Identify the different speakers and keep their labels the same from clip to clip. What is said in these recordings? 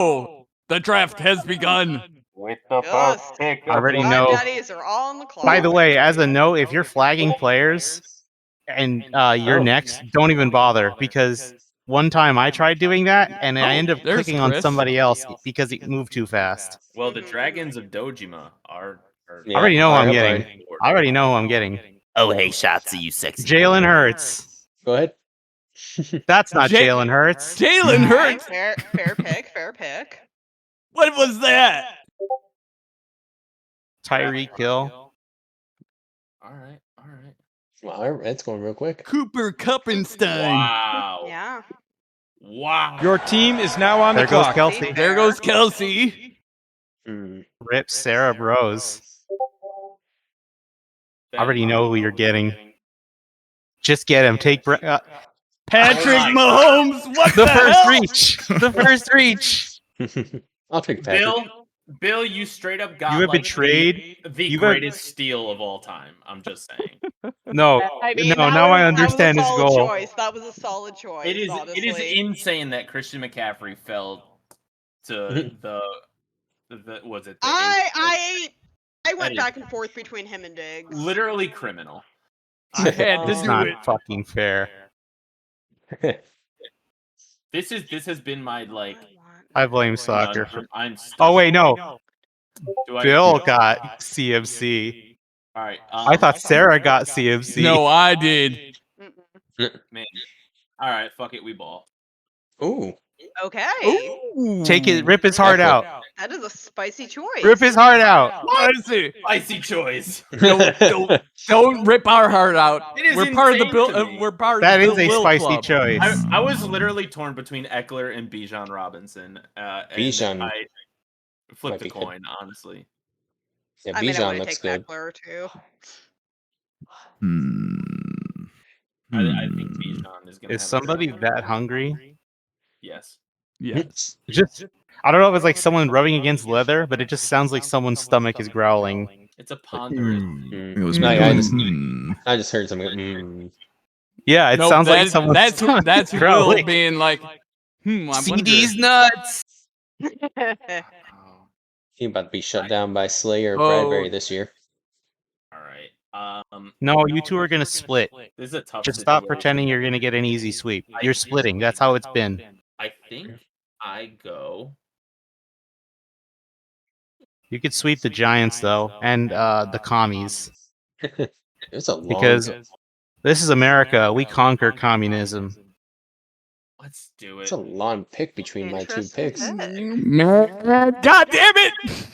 Speaker 1: The draft has begun.
Speaker 2: With the
Speaker 3: Yes.
Speaker 2: first pick
Speaker 4: I
Speaker 2: of
Speaker 4: already
Speaker 2: the
Speaker 4: know.
Speaker 3: Daddies are on the clock.
Speaker 4: By the way, as a note, if you're flagging players and you're next, don't even bother, because one time I tried doing that and I ended up
Speaker 1: there's
Speaker 4: clicking on
Speaker 1: Chris.
Speaker 4: somebody else because it moved too fast.
Speaker 5: Well, the Dragons of Dojima are
Speaker 4: I already know who I'm
Speaker 6: Alright,
Speaker 4: getting. I already know who I'm getting.
Speaker 7: Oh, hey, Shotzi, you sexy.
Speaker 4: Jalen Hurts.
Speaker 6: Go ahead.
Speaker 4: That's not
Speaker 1: Ja-
Speaker 4: Jalen Hurts.
Speaker 1: Jalen
Speaker 3: Okay,
Speaker 1: Hurts.
Speaker 3: fair pick, fair pick.
Speaker 1: What was that?
Speaker 4: Tyreek Hill.
Speaker 5: All right.
Speaker 6: Well, it's going real quick.
Speaker 1: Cooper Kuppenstein.
Speaker 5: Wow.
Speaker 3: Yeah.
Speaker 5: Wow.
Speaker 8: Your team is now on
Speaker 4: There
Speaker 8: the
Speaker 4: goes
Speaker 8: clock.
Speaker 4: Kelsey.
Speaker 1: There goes Kelsey.
Speaker 4: Rip Sarah Bros. I already know who you're getting. Just get him. Take
Speaker 1: Patrick
Speaker 5: Oh my
Speaker 1: Mahomes. What
Speaker 4: the
Speaker 1: the
Speaker 4: first
Speaker 1: hell?
Speaker 4: reach. The first reach.
Speaker 6: I'll take Patrick.
Speaker 5: Bill, you straight up got
Speaker 4: You have
Speaker 5: like
Speaker 4: betrayed.
Speaker 5: the
Speaker 4: You have-
Speaker 5: greatest steal of all time. I'm just saying.
Speaker 4: No,
Speaker 3: I mean,
Speaker 4: no.
Speaker 3: that
Speaker 4: Now I
Speaker 3: was-
Speaker 4: understand
Speaker 3: that
Speaker 4: his
Speaker 3: was a solid
Speaker 4: goal.
Speaker 3: choice. That was a solid choice.
Speaker 5: It is
Speaker 3: honestly.
Speaker 5: insane that Christian McCaffrey fell to the was it the
Speaker 3: I
Speaker 5: That
Speaker 3: went
Speaker 5: is-
Speaker 3: back and forth between him and Diggs.
Speaker 5: literally criminal.
Speaker 1: I had to
Speaker 4: It's
Speaker 1: do
Speaker 4: not
Speaker 1: it.
Speaker 4: fucking fair.
Speaker 5: This has been my like.
Speaker 4: I blame soccer.
Speaker 5: I'm
Speaker 4: Oh wait, no.
Speaker 5: Do I-
Speaker 4: Bill got CMC.
Speaker 5: All right.
Speaker 4: I thought Sarah got CMC.
Speaker 1: No, I did.
Speaker 5: Man. All right. Fuck it. We ball.
Speaker 6: Ooh.
Speaker 3: Okay.
Speaker 1: Ooh.
Speaker 4: Take it. Rip his heart out.
Speaker 3: That is a spicy choice.
Speaker 4: Rip his heart out.
Speaker 1: Spicy.
Speaker 5: Icy choice.
Speaker 1: Don't rip our heart out.
Speaker 5: It is
Speaker 1: We're part of the
Speaker 5: insane
Speaker 1: Bill.
Speaker 5: to me.
Speaker 1: We're part
Speaker 4: That
Speaker 1: of
Speaker 4: is
Speaker 1: the
Speaker 4: a
Speaker 1: Lil
Speaker 4: spicy
Speaker 1: Club.
Speaker 4: choice.
Speaker 5: I was literally torn between Eckler and Bijan Robinson. And
Speaker 6: Bijan
Speaker 5: I flipped
Speaker 6: might
Speaker 5: a
Speaker 6: be good.
Speaker 5: coin, honestly.
Speaker 6: Yeah,
Speaker 3: I mean, I
Speaker 6: Bijan
Speaker 3: would
Speaker 6: looks
Speaker 3: take
Speaker 6: good.
Speaker 3: Eckler too.
Speaker 5: I think Bijan is going to
Speaker 4: Is somebody that hungry?
Speaker 5: Yes.
Speaker 1: Yes.
Speaker 4: Just, I don't know if it's like someone rubbing against leather, but it just sounds like someone's stomach is growling.
Speaker 5: It's a ponderous.
Speaker 7: It
Speaker 6: Mm.
Speaker 7: was
Speaker 6: No, yeah,
Speaker 7: mm.
Speaker 6: I just heard something.
Speaker 4: Yeah, it
Speaker 1: Nope,
Speaker 4: sounds like
Speaker 1: that's-
Speaker 4: someone's stomach
Speaker 1: that's
Speaker 4: is
Speaker 1: Will
Speaker 4: growling.
Speaker 1: being like, I
Speaker 4: See
Speaker 1: wonder.
Speaker 4: these nuts?
Speaker 6: He about to be shut down by Slayer or
Speaker 1: Oh.
Speaker 6: Bradbury this year.
Speaker 5: All right.
Speaker 4: No, you two are gonna split.
Speaker 5: This is a tough.
Speaker 4: Just stop
Speaker 5: situation.
Speaker 4: pretending you're gonna get an easy sweep. You're splitting. That's how it's been.
Speaker 5: I think I go.
Speaker 4: You could sweep the Giants though, and the commies,
Speaker 6: It's a long.
Speaker 4: because this is America. We conquer communism.
Speaker 5: Let's do
Speaker 6: It's
Speaker 5: it.
Speaker 6: a long pick between my two
Speaker 3: Interesting
Speaker 6: picks.
Speaker 3: pick.
Speaker 1: God damn it!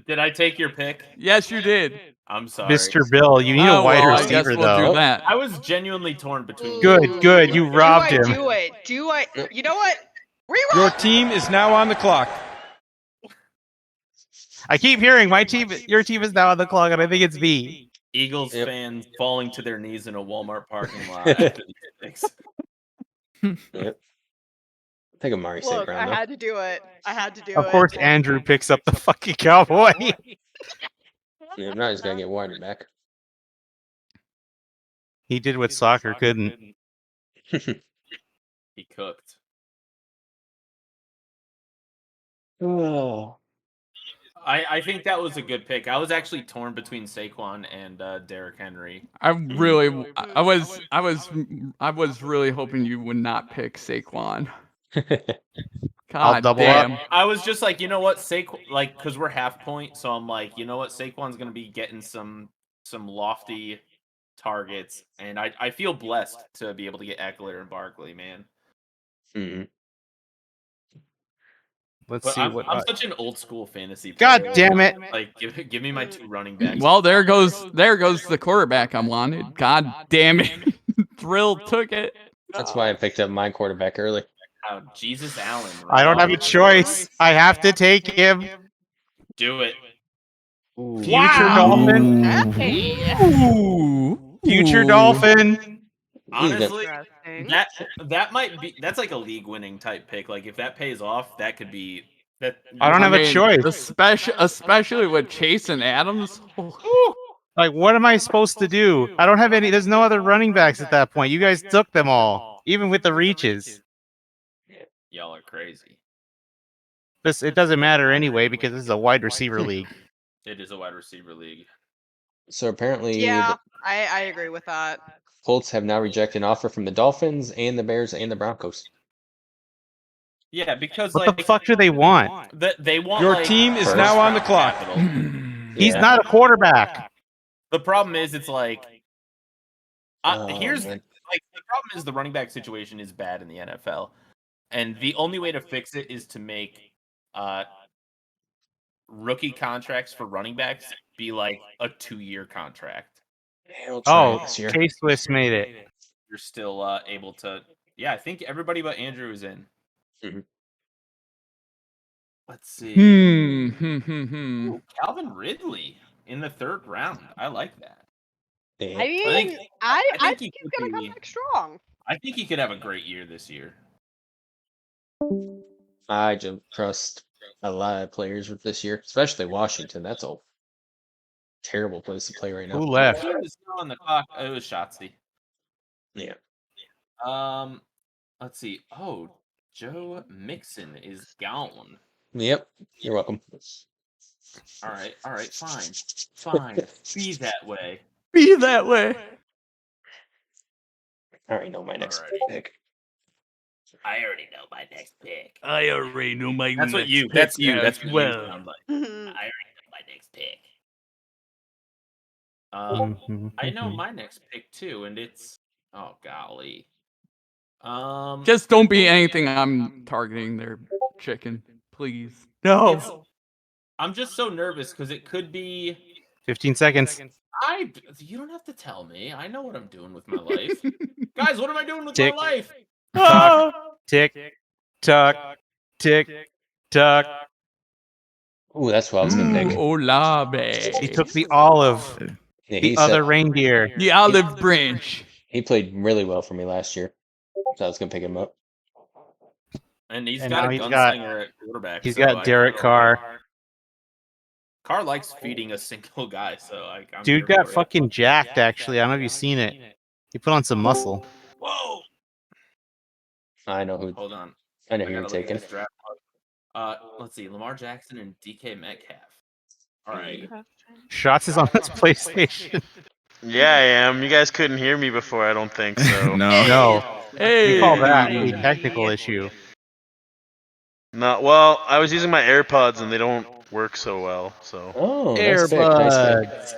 Speaker 5: Did I take your pick?
Speaker 1: Yes, you did.
Speaker 5: I'm sorry.
Speaker 4: Mr. Bill, you need a
Speaker 1: Oh,
Speaker 4: wide
Speaker 1: well, I guess
Speaker 4: receiver
Speaker 1: we'll do
Speaker 4: though.
Speaker 1: that.
Speaker 5: I was genuinely torn between.
Speaker 4: Good. You robbed
Speaker 3: do I
Speaker 4: him.
Speaker 3: do it? Do I? You know what?
Speaker 8: Your
Speaker 3: Reroll.
Speaker 8: team is now on the clock.
Speaker 4: I keep hearing your team is now on the clock, and I think it's B.
Speaker 5: Eagles
Speaker 6: Yep.
Speaker 5: fans falling to their knees in a Walmart parking lot after these picks.
Speaker 6: Yep. Take Amari St.
Speaker 3: Look,
Speaker 6: Brown
Speaker 3: I
Speaker 6: though.
Speaker 3: had to do it. I had to do it.
Speaker 4: Of course, Andrew picks up the fucking Cowboy.
Speaker 6: Yeah, I'm not just gonna get Warden back.
Speaker 4: He did what soccer couldn't.
Speaker 5: He cooked.
Speaker 6: Oh.
Speaker 5: I think that was a good pick. I was actually torn between Saquon and Derrick Henry.
Speaker 1: I was really hoping you would not pick Saquon. God
Speaker 4: double
Speaker 1: damn.
Speaker 4: up.
Speaker 5: I was just like, you know what, like, because we're half point, so I'm like, you know what, Saquon's gonna be getting some lofty targets, and I feel blessed to be able to get Eckler and Barkley, man.
Speaker 6: Mhm.
Speaker 4: Let's
Speaker 5: But
Speaker 4: see
Speaker 5: I'm,
Speaker 4: what.
Speaker 5: I'm such an old school fantasy
Speaker 4: God
Speaker 5: player.
Speaker 4: damn it!
Speaker 5: Like, give me my two running backs.
Speaker 1: Well, there goes the quarterback I wanted. God damn it. Thrill took it.
Speaker 6: That's why I picked up my quarterback early.
Speaker 5: Jesus Allen.
Speaker 4: I don't have a choice. I have to take him.
Speaker 5: Do it.
Speaker 4: Future Dolphin.
Speaker 1: Ooh.
Speaker 4: Future Dolphin.
Speaker 5: Honestly,
Speaker 3: Interesting.
Speaker 5: that might be, that's like a league winning type pick. Like, if that pays off, that could be that.
Speaker 4: I don't have a choice.
Speaker 1: Especially with Chase and Adams.
Speaker 4: Like, what am I supposed to do? I don't have any. There's no other running backs at that point. You guys took them all, even with the reaches.
Speaker 5: Y'all are crazy.
Speaker 4: It doesn't matter anyway because this is a wide receiver league.
Speaker 5: It is a wide receiver league.
Speaker 6: So apparently,
Speaker 3: Yeah,
Speaker 6: the
Speaker 3: I agree with that.
Speaker 6: Colts have now rejected an offer from the Dolphins and the Bears and the Broncos.
Speaker 5: Yeah, because
Speaker 4: What
Speaker 5: like
Speaker 4: the fuck do they want?
Speaker 5: they want
Speaker 8: Your
Speaker 5: like,
Speaker 8: team is
Speaker 5: first
Speaker 8: now on the
Speaker 5: round
Speaker 8: clock.
Speaker 5: capital.
Speaker 4: He's
Speaker 6: Yeah.
Speaker 4: not a quarterback.
Speaker 5: The problem is, it's like
Speaker 6: Oh,
Speaker 5: here's
Speaker 6: man.
Speaker 5: like the problem is the running back situation is bad in the NFL, and the only way to fix it is to make rookie contracts for running backs be like a 2-year contract.
Speaker 6: He'll try it
Speaker 4: Oh,
Speaker 6: this year.
Speaker 4: K-Swiss made it.
Speaker 5: You're still able to. Yeah, I think everybody but Andrew is in.
Speaker 6: Mhm.
Speaker 5: Let's see.
Speaker 1: Hmm.
Speaker 5: Ooh, Calvin Ridley in the 3rd round. I like that.
Speaker 6: Yeah.
Speaker 3: I mean, I think
Speaker 5: he
Speaker 3: he's
Speaker 5: could
Speaker 3: gonna come
Speaker 5: be-
Speaker 3: back strong.
Speaker 5: I think he could have a great year this year.
Speaker 6: I just trust a lot of players with this year, especially Washington. That's a terrible place to play right now.
Speaker 4: Who left?
Speaker 5: Team is still on the clock. It was Shotzi.
Speaker 6: Yeah.
Speaker 5: Let's see. Oh, Joe Mixon is gone.
Speaker 6: Yep. You're welcome.
Speaker 5: All right, fine. Be that way.
Speaker 1: Be that way.
Speaker 6: I already know my next
Speaker 5: Alrighty.
Speaker 6: pick.
Speaker 7: I already know my next pick.
Speaker 2: I already know my
Speaker 5: That's what
Speaker 2: next
Speaker 5: you.
Speaker 2: pick
Speaker 5: That's you.
Speaker 2: as
Speaker 5: That's what you
Speaker 2: well.
Speaker 5: sound like.
Speaker 7: I already know my next pick.
Speaker 5: I know my next pick too, and it's oh golly.
Speaker 1: Just don't be anything I'm targeting there, chicken. Please. No.
Speaker 5: I'm just so nervous because it could be.
Speaker 4: 15 seconds.
Speaker 5: You don't have to tell me. I know what I'm doing with my life, guys. What am I doing with
Speaker 4: Tick.
Speaker 5: my life?
Speaker 4: Tuck, tick, tuck, tick, tuck.
Speaker 6: Ooh, that's what I was gonna pick.
Speaker 1: Olave.
Speaker 4: He took the olive,
Speaker 6: Yeah,
Speaker 4: the other reindeer.
Speaker 1: The olive branch.
Speaker 6: he played really well for me last year, so I was gonna pick him up.
Speaker 5: And he's
Speaker 4: And
Speaker 5: got
Speaker 4: now
Speaker 5: a
Speaker 4: he's got-
Speaker 5: gunslinger at quarterback.
Speaker 4: He's
Speaker 5: so
Speaker 4: got Derek Carr.
Speaker 5: Carr likes feeding a single guy, so I'm
Speaker 4: Dude
Speaker 5: here
Speaker 4: got
Speaker 5: for it.
Speaker 4: fucking jacked, actually. I don't know if you've seen it. He put on some muscle.
Speaker 5: Whoa!
Speaker 6: I know who.
Speaker 5: Hold on.
Speaker 6: I know
Speaker 5: I
Speaker 6: who you're
Speaker 5: gotta look at
Speaker 6: taking.
Speaker 5: this draft. Let's see. Lamar Jackson and DK Metcalf. All right.
Speaker 4: Shots is on his PlayStation.
Speaker 9: Yeah, I am. You guys couldn't hear me before, I don't think so.
Speaker 4: No.
Speaker 1: Hey.
Speaker 4: We call that a technical issue.
Speaker 9: No, well, I was using my AirPods and they don't work so well. So
Speaker 6: Oh, nice pick. Nice pick.
Speaker 4: Earbuds.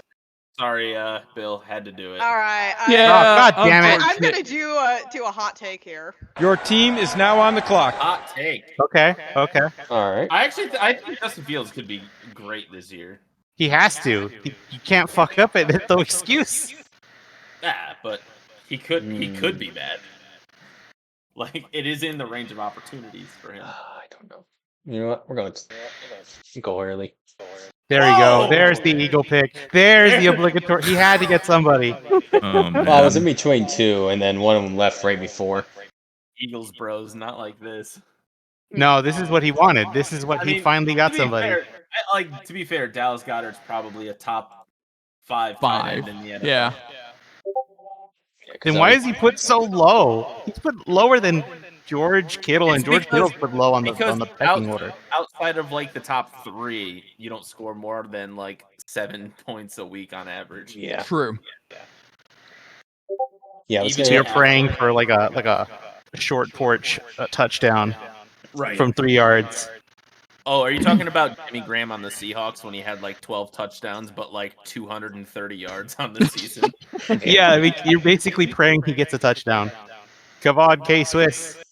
Speaker 5: Sorry, Bill. Had to do it.
Speaker 3: All right.
Speaker 1: Yeah.
Speaker 4: God damn it.
Speaker 3: I'm gonna do a hot take here.
Speaker 8: Your team is now on the clock.
Speaker 5: Hot take.
Speaker 4: Okay.
Speaker 6: All right.
Speaker 5: I think Justin Fields could be great this year.
Speaker 4: He has to. He can't fuck up it. There's no excuse.
Speaker 5: Yeah, but he could be bad. Like it is in the range of opportunities for him.
Speaker 6: I don't know. You know what? We're going to go early.
Speaker 4: There we go.
Speaker 5: Whoa!
Speaker 4: There's the eagle pick. There's the obligatory. He had to get somebody.
Speaker 2: Oh, man.
Speaker 6: Well, I was in between two, and then one of them left right before.
Speaker 5: Eagles bros, not like this.
Speaker 4: No, this is what he wanted. This is what he finally got somebody.
Speaker 5: To be fair, Dallas Goedert's probably a top 5 tight end in the NFL.
Speaker 1: Yeah.
Speaker 4: Then why is he put so low? He's put lower than George Kittle, and
Speaker 5: It's
Speaker 4: George
Speaker 5: because-
Speaker 4: Kittle's put low on the
Speaker 5: Because
Speaker 4: pecking order.
Speaker 5: outside of like the top 3, you don't score more than like 7 points a week on average.
Speaker 6: Yeah.
Speaker 1: True.
Speaker 6: Yeah. I was
Speaker 5: Even
Speaker 4: So
Speaker 6: gonna,
Speaker 4: you're praying for like a short porch touchdown
Speaker 5: Right.
Speaker 4: from 3 yards.
Speaker 5: Oh, are you talking about Jimmy Graham on the Seahawks when he had like 12 touchdowns but like 230 yards on the season?
Speaker 4: Yeah, I mean, you're basically praying he gets a touchdown. Come on, K-Swiss.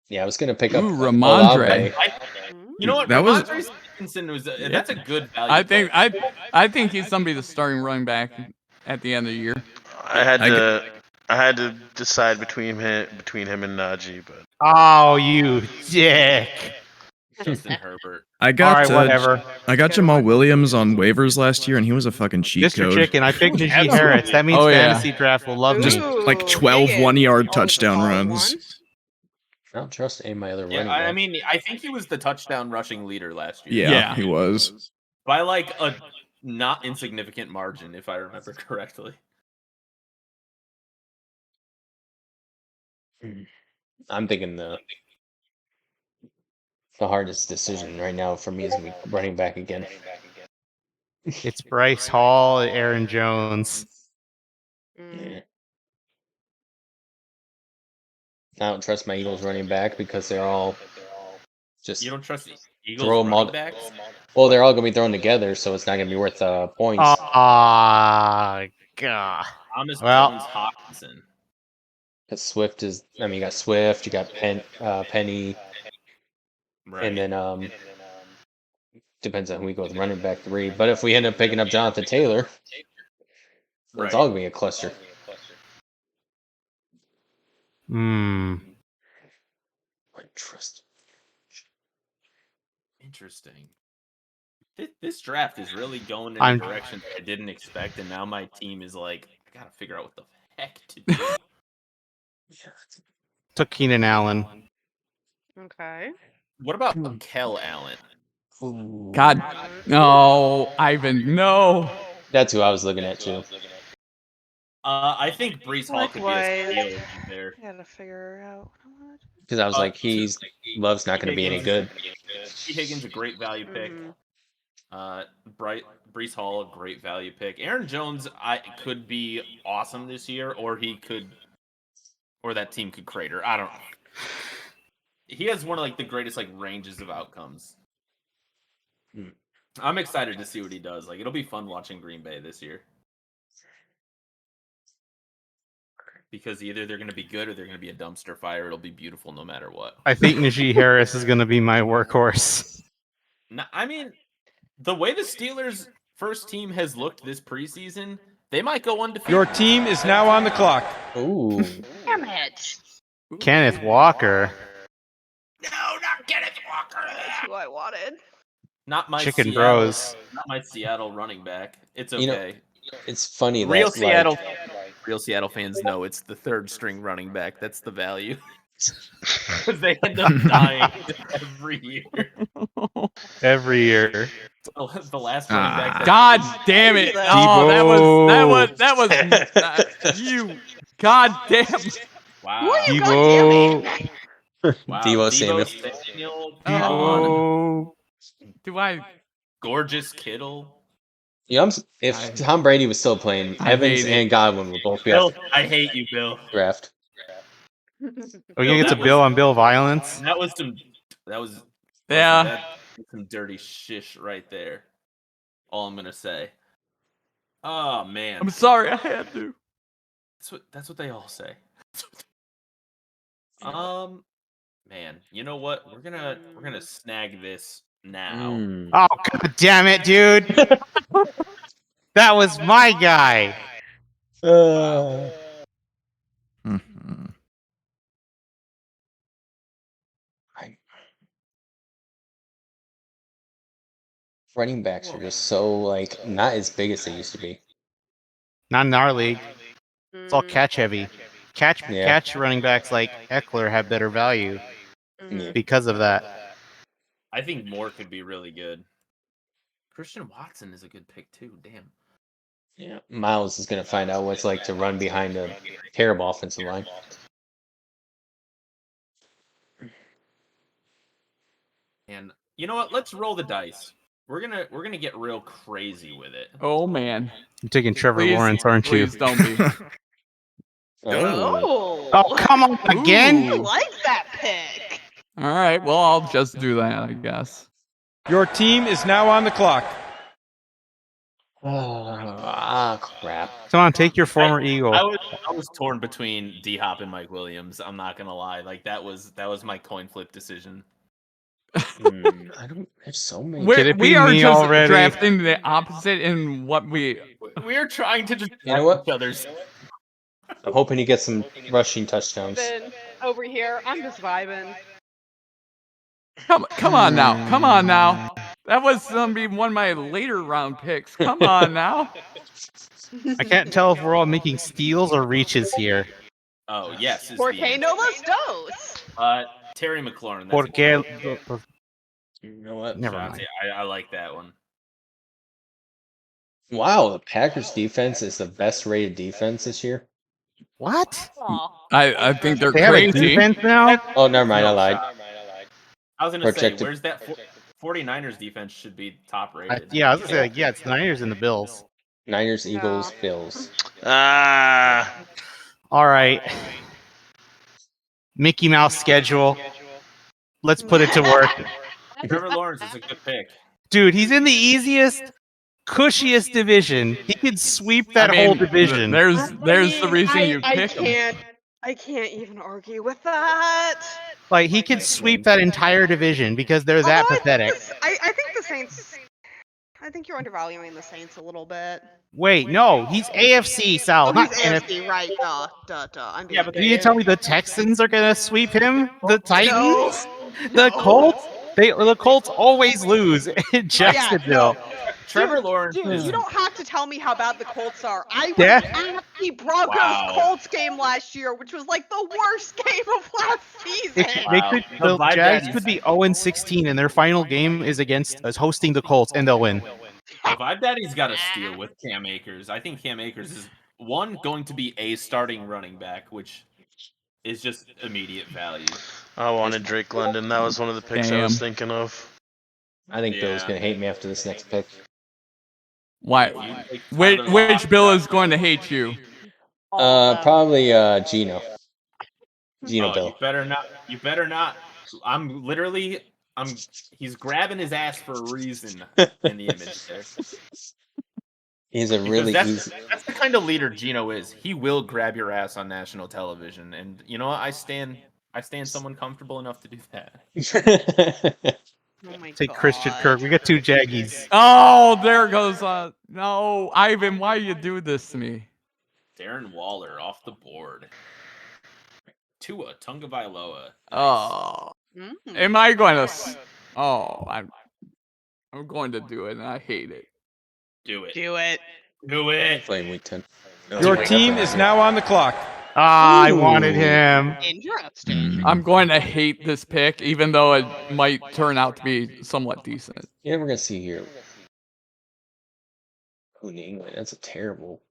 Speaker 6: yeah, I was gonna pick up
Speaker 1: Ooh, Ramondre.
Speaker 6: Olave.
Speaker 5: You know what?
Speaker 2: That was-
Speaker 5: Ramondre Stevenson was that's a good value.
Speaker 1: I think he's somebody that's starting running back at the end of the year.
Speaker 9: I had to decide between him and Najee, but
Speaker 4: Oh, you dick.
Speaker 5: Justin Herbert.
Speaker 2: I got
Speaker 4: All right, whatever.
Speaker 2: I got Jamal Williams on waivers last year, and he was a fucking cheat
Speaker 4: Mr.
Speaker 2: code.
Speaker 4: Chicken, I picked Najee Harris. That means
Speaker 1: Oh, yeah.
Speaker 4: fantasy draft will love
Speaker 2: Just
Speaker 4: me.
Speaker 2: like 12
Speaker 3: dang it.
Speaker 2: one-yard
Speaker 3: All the
Speaker 2: touchdown
Speaker 3: solid
Speaker 2: runs.
Speaker 3: ones.
Speaker 6: I don't trust any of my other
Speaker 5: Yeah,
Speaker 6: running
Speaker 5: I
Speaker 6: backs.
Speaker 5: mean, I think he was the touchdown rushing leader last year.
Speaker 2: Yeah, he was.
Speaker 5: By like a not insignificant margin, if I remember correctly.
Speaker 6: I'm thinking The hardest decision right now for me is gonna be running back again.
Speaker 4: It's Bryce Hall, Aaron Jones.
Speaker 3: Mm.
Speaker 6: Yeah. I don't trust my Eagles running back because they're all just
Speaker 5: You don't trust the Eagles
Speaker 6: throw them all.
Speaker 5: running backs?
Speaker 6: Well, they're all gonna be thrown together, so it's not gonna be worth points.
Speaker 4: Ah, God.
Speaker 5: Thomas
Speaker 4: Well-
Speaker 5: Jones Hawkinson.
Speaker 6: Because Swift is. I mean, you got Swift, you got Penny,
Speaker 5: Right.
Speaker 6: and then depends on who we go with running back 3. But if we end up picking up Jonathan Taylor, it's all gonna be a cluster.
Speaker 4: Hmm.
Speaker 6: I trust.
Speaker 5: Interesting. This draft is really going in
Speaker 4: I'm-
Speaker 5: a direction that I didn't expect, and now my team is like, I gotta figure out what the heck to do.
Speaker 4: Took Keenan Allen.
Speaker 3: Okay.
Speaker 5: What about Kel Allen?
Speaker 1: God, no, Ivan, no.
Speaker 6: That's who I was looking at too.
Speaker 5: I think Brees Hall could be a
Speaker 3: Likewise.
Speaker 5: steal right there.
Speaker 3: I gotta figure out what.
Speaker 6: Because I was like, Love's not gonna be any good.
Speaker 5: T. Higgins a great value pick.
Speaker 3: Mhm.
Speaker 5: Brees Hall a great value pick. Aaron Jones could be awesome this year, or that team could crater. I don't know. He has one of like the greatest like ranges of outcomes. I'm excited to see what he does. Like it'll be fun watching Green Bay this year. Because either they're going to be good or they're going to be a dumpster fire. It'll be beautiful no matter what.
Speaker 4: I think Najee Harris is going to be my workhorse.
Speaker 5: No, I mean, the way the Steelers' first team has looked this preseason, they might go undefeated.
Speaker 8: Your team is now on the clock.
Speaker 6: Ooh.
Speaker 3: Damn it!
Speaker 4: Kenneth Walker.
Speaker 7: No, not Kenneth Walker.
Speaker 3: That's who I wanted.
Speaker 5: Not my
Speaker 4: Chicken
Speaker 5: Seattle,
Speaker 4: Bros.
Speaker 5: Not my Seattle running back. It's okay.
Speaker 6: You know, it's funny
Speaker 5: Real
Speaker 6: that
Speaker 5: Seattle,
Speaker 6: like,
Speaker 5: real Seattle fans know it's the third string running back. That's the value. Because they end up dying every year.
Speaker 4: Every year.
Speaker 5: The last running back. that-
Speaker 1: God damn it! Oh, that was you. God damn.
Speaker 5: Wow.
Speaker 3: Who are you
Speaker 4: Debo.
Speaker 3: goddamming?
Speaker 5: Wow.
Speaker 6: Deebo Samuel.
Speaker 1: Oh. Do I?
Speaker 5: Gorgeous Kittle.
Speaker 6: you know, if Tom Brady was still playing,
Speaker 1: I
Speaker 6: Evans
Speaker 1: hate it.
Speaker 6: and Godwin would both be
Speaker 5: Bill,
Speaker 6: off
Speaker 5: I hate you, Bill.
Speaker 6: the draft.
Speaker 4: Are we going to get
Speaker 5: that
Speaker 4: to Bill
Speaker 5: was-
Speaker 4: on Bill violence?
Speaker 5: That was some
Speaker 1: Yeah.
Speaker 5: some dirty shish right there. All I'm gonna say. Oh man.
Speaker 1: I'm sorry, I had to.
Speaker 5: That's what they all say. Man, you know what? We're gonna snag this now.
Speaker 4: Oh, God damn it, dude. That was my guy.
Speaker 2: Mhm.
Speaker 6: Running backs are just so like not as big as they used to be.
Speaker 4: Not in our league. It's all
Speaker 3: Mm,
Speaker 4: catch heavy. Catch
Speaker 6: Yeah.
Speaker 4: running backs like Eckler have better value
Speaker 3: mhm.
Speaker 4: because of that.
Speaker 5: I think Moore could be really good. Christian Watson is a good pick too. Damn.
Speaker 6: Yeah. Miles is gonna find out what it's like to run behind a terrible offensive line.
Speaker 5: And you know what? Let's roll the dice. We're gonna get real crazy with it.
Speaker 1: Oh man.
Speaker 4: You're taking Trevor
Speaker 1: Please-
Speaker 4: Lawrence, aren't you?
Speaker 1: Please don't be.
Speaker 6: Oh.
Speaker 4: Oh, come on again?
Speaker 3: I
Speaker 1: Ooh.
Speaker 3: like that pick.
Speaker 1: All right. Well, I'll just do that, I guess.
Speaker 8: Your team is now on the clock.
Speaker 6: Crap.
Speaker 4: Come on, take your former Eagle.
Speaker 5: I was torn between D Hop and Mike Williams. I'm not gonna lie. Like that was my coin flip decision.
Speaker 6: I don't. There's so many.
Speaker 4: Could it
Speaker 1: We
Speaker 4: be
Speaker 1: are
Speaker 4: me
Speaker 1: just
Speaker 4: already?
Speaker 1: drafting the opposite in what we.
Speaker 5: We're trying to just
Speaker 6: You know what?
Speaker 5: each other's.
Speaker 6: I'm hoping he gets some rushing touchdowns.
Speaker 3: Then over here, I'm just vibing.
Speaker 1: Come on now. Come on now. That was gonna be one of my later round picks. Come on now.
Speaker 4: I can't tell if we're all making steals or reaches here.
Speaker 5: Oh yes. is the
Speaker 3: Porque
Speaker 5: answer.
Speaker 3: no los dos.
Speaker 5: Terry McLaurin. That's a good
Speaker 4: Porque...
Speaker 6: You know what?
Speaker 4: Never
Speaker 5: shot.
Speaker 4: mind.
Speaker 5: I like that one.
Speaker 6: Wow, the Packers defense is the best rated defense this year.
Speaker 4: What?
Speaker 3: Aw.
Speaker 1: I think they're
Speaker 4: They have a
Speaker 1: crazy.
Speaker 4: defense now?
Speaker 6: Oh, never mind. I lied.
Speaker 5: I was gonna say,
Speaker 6: Projected.
Speaker 5: where's that 49ers defense should be top rated.
Speaker 4: Yeah, I was gonna say, like, yeah, it's the Niners and the Bills.
Speaker 6: Niners, Eagles, Bills.
Speaker 9: Ah.
Speaker 4: All right. Mickey Mouse schedule. Let's put it to work.
Speaker 5: Trevor Lawrence is a good pick.
Speaker 4: Dude, he's in the easiest, cushiest division. He could sweep that whole division.
Speaker 1: There's the reason you pick him.
Speaker 3: I can't even argue with that.
Speaker 4: Like, he could sweep that entire division because they're that pathetic.
Speaker 3: I think the Saints. I think you're undervaluing the Saints a little bit.
Speaker 4: Wait, no, he's AFC South, not
Speaker 3: He's
Speaker 4: NFC.
Speaker 3: AFC, right? Duh. I'm
Speaker 5: Yeah,
Speaker 3: being
Speaker 5: but
Speaker 4: Did you tell me the Texans are gonna sweep him? The Titans? The Colts? The Colts always lose in Jacksonville.
Speaker 5: Trevor Lawrence
Speaker 3: Dude,
Speaker 5: is
Speaker 3: you don't have to tell me how bad the Colts are. I was
Speaker 4: Yeah.
Speaker 3: at the Broncos-Colts game last year, which was like the worst game of last season.
Speaker 4: The Jags could be 0-16, and their final game is against us hosting the Colts, and they'll win.
Speaker 5: The Vibe Daddy's got a steal with Cam Akers. I think Cam Akers is going to be a starting running back, which is just immediate value.
Speaker 9: I wanted Drake London. That was one of the picks I was thinking of.
Speaker 6: I think Bill's gonna hate me after this next pick.
Speaker 1: Why? Which Bill is going to hate you?
Speaker 6: Probably Gino. Gino Bill.
Speaker 5: You better not. He's grabbing his ass for a reason in the image there.
Speaker 6: He's a really easy.
Speaker 5: That's the kind of leader Gino is. He will grab your ass on national television, and you know what? I stand someone comfortable enough to do that.
Speaker 3: Oh my
Speaker 4: Take
Speaker 3: God.
Speaker 4: Christian Kirk. We got 2 Jaggies.
Speaker 1: Oh, there goes. No, Ivan, why you do this to me?
Speaker 5: Darren Waller off the board. Tua Tagovailoa.
Speaker 1: Oh,
Speaker 3: Mm.
Speaker 1: am I going to? Oh, I'm going to do it, and I hate it.
Speaker 5: Do it.
Speaker 3: Do it.
Speaker 5: Do it.
Speaker 6: Playing week 10.
Speaker 8: Your team is now on the clock.
Speaker 4: I wanted him.
Speaker 3: Interesting.
Speaker 1: I'm going to hate this pick, even though it might turn out to be somewhat decent.
Speaker 6: Yeah, we're gonna see here. Oh, New England. That's a terrible.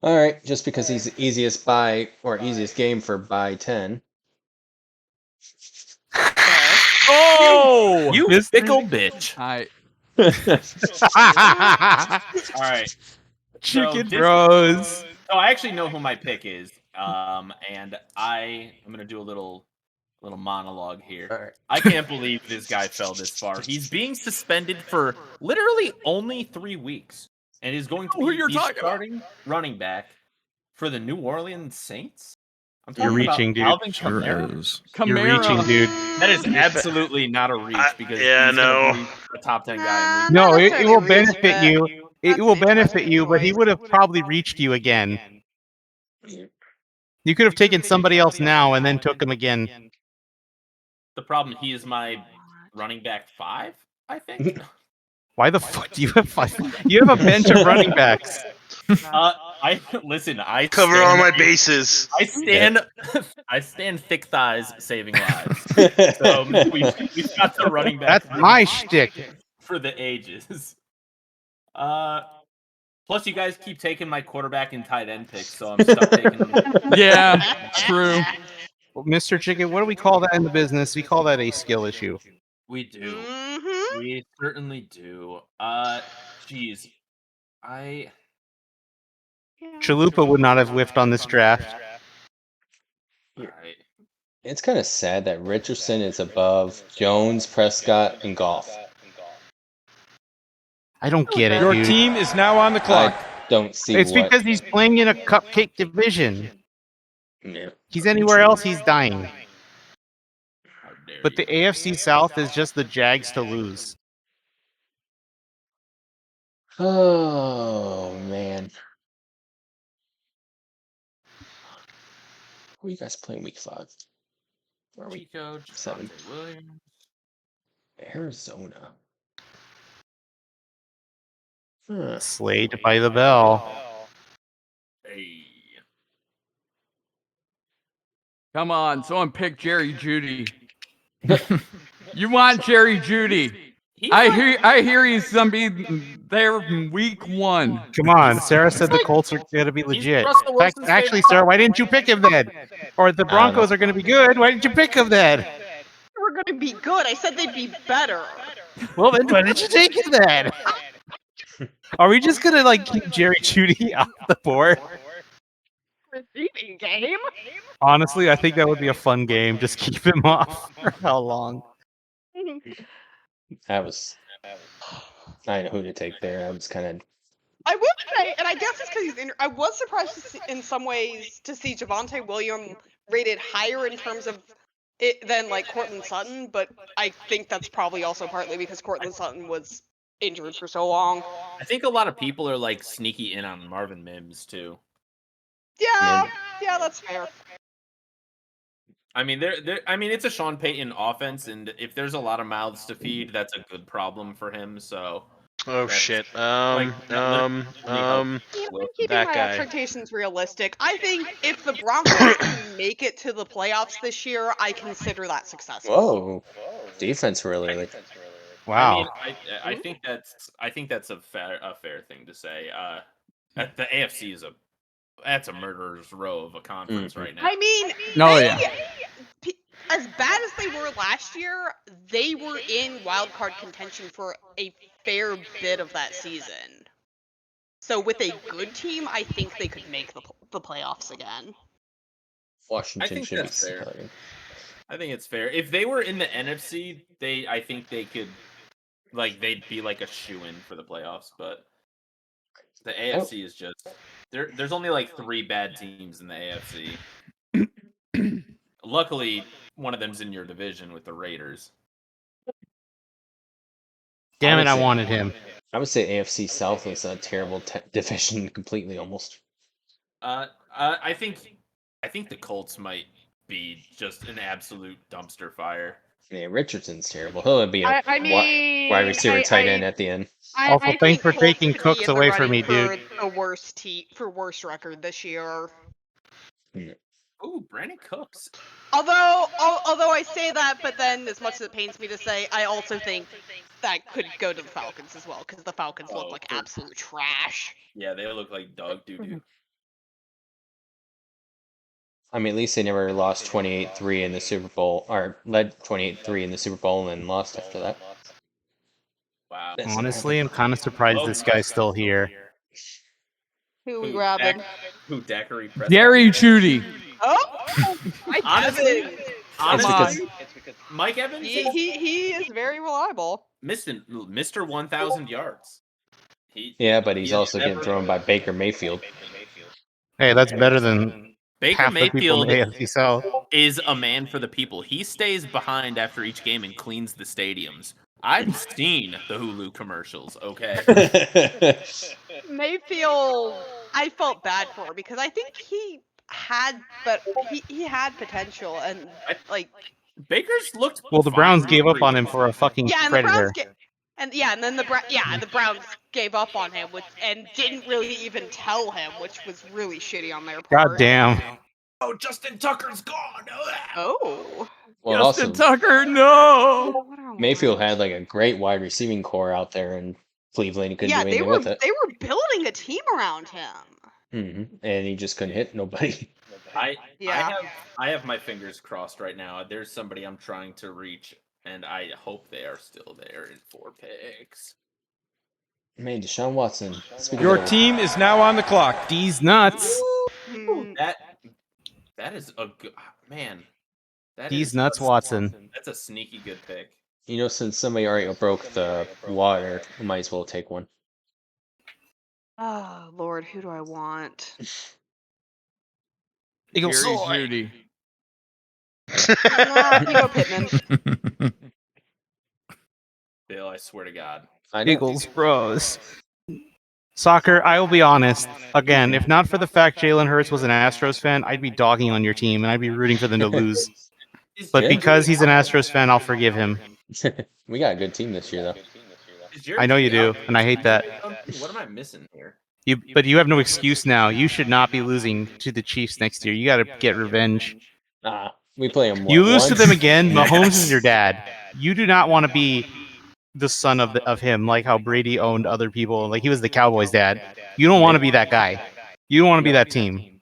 Speaker 6: All right, just because he's the easiest buy or easiest game for buy 10.
Speaker 1: Oh,
Speaker 5: You fickle bitch. All right.
Speaker 4: Chicken
Speaker 5: So
Speaker 4: Bros.
Speaker 5: Oh, I actually know who my pick is. And I'm gonna do a little monologue here.
Speaker 6: All right.
Speaker 5: I can't believe this guy fell this far. He's being suspended for literally only 3 weeks, and is going to
Speaker 1: Who
Speaker 5: be
Speaker 1: you're
Speaker 5: the
Speaker 1: talking about?
Speaker 5: starting running back for the New Orleans Saints. I'm
Speaker 4: You're
Speaker 5: talking about
Speaker 4: reaching, dude.
Speaker 5: Alvin
Speaker 2: Sure
Speaker 5: Kamara.
Speaker 2: is.
Speaker 4: You're reaching, dude.
Speaker 5: That is absolutely not a reach because
Speaker 9: yeah,
Speaker 5: he's gonna
Speaker 9: no.
Speaker 5: be a top 10 guy. In
Speaker 4: No,
Speaker 3: Not
Speaker 4: it will
Speaker 3: necessarily reach,
Speaker 4: benefit
Speaker 3: but
Speaker 4: you. It will benefit you, but he would have probably reached you again. You could have taken somebody else now and then took him again.
Speaker 5: The problem, he is my running back 5, I think.
Speaker 4: Why the fuck do you have 5? You have a bench of running backs.
Speaker 5: I
Speaker 9: Cover all my bases.
Speaker 5: I stand thick thighs saving lives. So we've got the running back.
Speaker 4: That's my shtick.
Speaker 5: For the ages. Plus, you guys keep taking my quarterback and tight end picks, so I'm stuck taking them.
Speaker 1: Yeah, true.
Speaker 4: Well, Mr. Chicken, what do we call that in the business? We call that a skill issue.
Speaker 5: We do.
Speaker 3: Mm-hmm.
Speaker 5: We certainly do. Geez.
Speaker 4: Chalupa would not have whiffed on this draft.
Speaker 5: Alright.
Speaker 6: It's kind of sad that Richardson is above Jones, Prescott, and Goff.
Speaker 4: I don't get it,
Speaker 8: Your
Speaker 4: dude.
Speaker 8: team is now on the clock.
Speaker 6: I don't see
Speaker 4: It's
Speaker 6: what.
Speaker 4: because he's playing in a cupcake division.
Speaker 6: Yeah.
Speaker 4: He's anywhere else, he's dying.
Speaker 5: How dare
Speaker 4: But the
Speaker 5: you.
Speaker 4: AFC South is just the Jags to lose.
Speaker 6: Oh man. Who are you guys playing week 5? Where are we?
Speaker 5: Chico,
Speaker 6: 7.
Speaker 5: Javonte Williams.
Speaker 6: Arizona. Huh.
Speaker 4: Slayed by the bell.
Speaker 5: Hey.
Speaker 1: Come on, someone pick Jerry Judy. You want Jerry Judy? I hear he's gonna be there week 1.
Speaker 4: Come on, Sarah said the Colts are going to be legit.
Speaker 5: Russell Wilson's
Speaker 4: Actually,
Speaker 5: favorite
Speaker 4: Sarah, why didn't you pick him then? Or the Broncos are going to be good. Why didn't you pick him then?
Speaker 3: were going to be good. I said they'd be better.
Speaker 4: Well, then why did you take it then? Are we just gonna like keep Jerry Judy off the board?
Speaker 3: Receiving game.
Speaker 4: Honestly, I think that would be a fun game. Just keep him off for how long?
Speaker 6: I know who to take there. I was kind of.
Speaker 3: I would say, and I guess it's because I was surprised in some ways to see Javonte Williams rated higher in terms of it than like Cortland Sutton, but I think that's probably also partly because Cortland Sutton was injured for so long.
Speaker 5: I think a lot of people are like sneaky in on Marvin Mims too.
Speaker 3: Yeah, that's fair.
Speaker 5: I mean, it's a Sean Payton offense, and if there's a lot of mouths to feed, that's a good problem for him. So.
Speaker 9: Oh shit.
Speaker 3: Even keeping
Speaker 9: that
Speaker 3: my
Speaker 9: guy.
Speaker 3: expectations realistic, I think if the Broncos can make it to the playoffs this year, I consider that successful.
Speaker 6: Whoa, defense really.
Speaker 4: Wow.
Speaker 5: I mean, I think that's a fair thing to say. The AFC is that's a murderer's row of a conference right now.
Speaker 3: I mean, as bad as they were last year, they were in wildcard contention for a fair bit of that season. So with a good team, I think they could make the playoffs again.
Speaker 6: Washington should be
Speaker 5: fair.
Speaker 6: starting.
Speaker 5: I think it's fair. If they were in the NFC, I think they could, they'd be like a shoo-in for the playoffs. But the AFC is just there's only like 3 bad teams in the AFC. Luckily, one of them's in your division with the Raiders.
Speaker 4: Damn it! I wanted him.
Speaker 6: I would say AFC South is a terrible division completely, almost.
Speaker 5: I think the Colts might be just an absolute dumpster fire.
Speaker 6: Yeah, Richardson's terrible. He'll be a wide receiver, tight end at the end.
Speaker 4: Also, thanks for taking Cooks away from me, dude.
Speaker 3: The worst record this year.
Speaker 5: Ooh, Brandon Cooks.
Speaker 3: Although I say that, but then as much as it pains me to say, I also think that could go to the Falcons as well, because the Falcons look like absolute trash.
Speaker 5: Yeah, they look like dog doo-doo.
Speaker 6: I mean, at least they never lost 28-3 in the Super Bowl, or led 28-3 in the Super Bowl and then lost after that.
Speaker 5: Wow.
Speaker 4: Honestly, I'm kind of surprised this guy's still here.
Speaker 3: Who we grabbing?
Speaker 5: Who Daiquiri?
Speaker 1: Jerry Judy.
Speaker 3: Oh, Mike Evans.
Speaker 5: Honestly, Mike Evans.
Speaker 3: He is very reliable.
Speaker 5: Mr. 1,000 yards.
Speaker 6: But he's also getting thrown by Baker Mayfield.
Speaker 4: Hey, that's better than
Speaker 5: Baker
Speaker 4: half
Speaker 5: Mayfield
Speaker 4: the people in the AFC South.
Speaker 5: is a man for the people. He stays behind after each game and cleans the stadiums. I've seen the Hulu commercials, okay?
Speaker 3: Mayfield, I felt bad for because I think he had potential and
Speaker 5: Baker's looked.
Speaker 4: Well, the Browns gave up on him for a fucking predator.
Speaker 3: And then the Browns gave up on him and didn't really even tell him, which was really shitty on their part.
Speaker 4: God damn.
Speaker 7: Oh, Justin Tucker's gone.
Speaker 3: Oh.
Speaker 6: Well,
Speaker 1: Justin
Speaker 6: also,
Speaker 1: Tucker, no.
Speaker 6: Mayfield had like a great wide receiving core out there in Cleveland. He couldn't do anything with it.
Speaker 3: They were building a team around him.
Speaker 6: And he just couldn't hit nobody.
Speaker 5: I have my fingers crossed right now. There's somebody I'm trying to reach, and I hope they are still there in 4 picks.
Speaker 6: Man, Deshaun Watson.
Speaker 8: Your team is now on the clock.
Speaker 4: These nuts.
Speaker 5: That is a good man.
Speaker 4: These nuts, Watson.
Speaker 5: That's a sneaky good pick.
Speaker 6: You know, since somebody already broke the water, we might as well take one.
Speaker 3: Oh Lord, who do I want?
Speaker 1: Jerry Judy.
Speaker 3: You go Pittman.
Speaker 5: Bill, I swear to God.
Speaker 4: Eagles Bros. Soccer, I will be honest. Again, if not for the fact Jalen Hurts was an Astros fan, I'd be dogging on your team and I'd be rooting for them to lose. But because he's an Astros fan, I'll forgive him.
Speaker 6: We got a good team this year, though.
Speaker 4: I know you do, and I hate that.
Speaker 5: What am I missing here?
Speaker 4: But you have no excuse now. You should not be losing to the Chiefs next year. You got to get revenge.
Speaker 6: We play them.
Speaker 4: You lose to them again. Mahomes is your dad. You do not want to be the son of him, like how Brady owned other people. Like he was the Cowboys' dad. You don't want to be that guy. You don't want to be that team.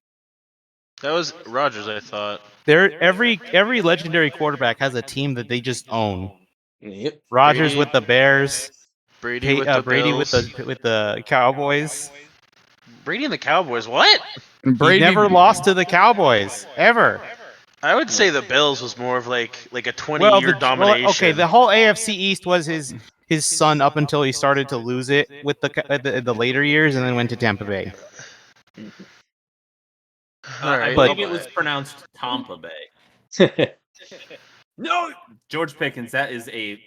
Speaker 9: That was Rodgers, I thought.
Speaker 4: every legendary quarterback has a team that they just own.
Speaker 6: Yep.
Speaker 4: Rodgers
Speaker 9: Brady-
Speaker 4: with the Bears,
Speaker 9: Brady with the
Speaker 4: Brady
Speaker 9: Bills.
Speaker 4: with the Cowboys.
Speaker 9: Brady and the Cowboys. What?
Speaker 1: Brady
Speaker 4: He never lost to the Cowboys ever.
Speaker 9: I would say the Bills was more of like a 20-year domination.
Speaker 4: Okay, the whole AFC East was his son up until he started to lose it with the later years, and then went to Tampa Bay.
Speaker 5: I
Speaker 4: But-
Speaker 5: believe it was pronounced Tampa Bay. No, George Pickens. That is a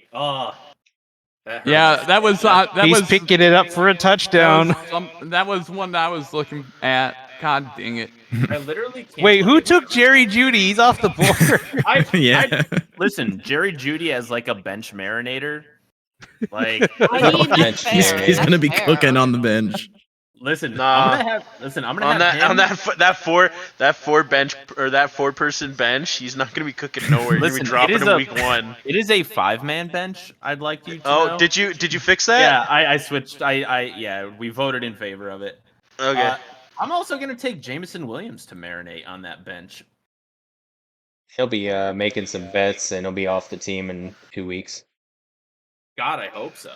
Speaker 5: that
Speaker 1: Yeah,
Speaker 5: hurts.
Speaker 1: that was that
Speaker 4: He's
Speaker 1: was
Speaker 4: picking it up for a touchdown.
Speaker 1: that was one that I was looking at. God dang it!
Speaker 5: I literally can't.
Speaker 4: Wait, who
Speaker 5: believe-
Speaker 4: took Jerry Jeudy? He's off the board.
Speaker 2: Yeah.
Speaker 5: Listen, Jerry Jeudy as like a bench marinator. Like,
Speaker 3: I mean, that's
Speaker 6: Bench
Speaker 3: fair.
Speaker 6: marinade.
Speaker 2: He's gonna be
Speaker 3: That's fair.
Speaker 2: cooking on the bench.
Speaker 5: listen,
Speaker 9: Nah.
Speaker 5: I'm gonna
Speaker 9: on
Speaker 5: have him.
Speaker 9: that four bench or that 4-person bench, he's not gonna be cooking nowhere. He's
Speaker 5: Listen,
Speaker 9: gonna be dropping
Speaker 5: it is
Speaker 9: in
Speaker 5: a-
Speaker 9: week 1.
Speaker 5: It is a 5-man bench. I'd like you to
Speaker 9: Oh,
Speaker 5: know.
Speaker 9: did you fix that?
Speaker 5: Yeah, I switched. Yeah, we voted in favor of it.
Speaker 9: Okay.
Speaker 5: I'm also gonna take Jameson Williams to marinate on that bench.
Speaker 6: He'll be making some bets, and he'll be off the team in 2 weeks.
Speaker 5: God, I hope so.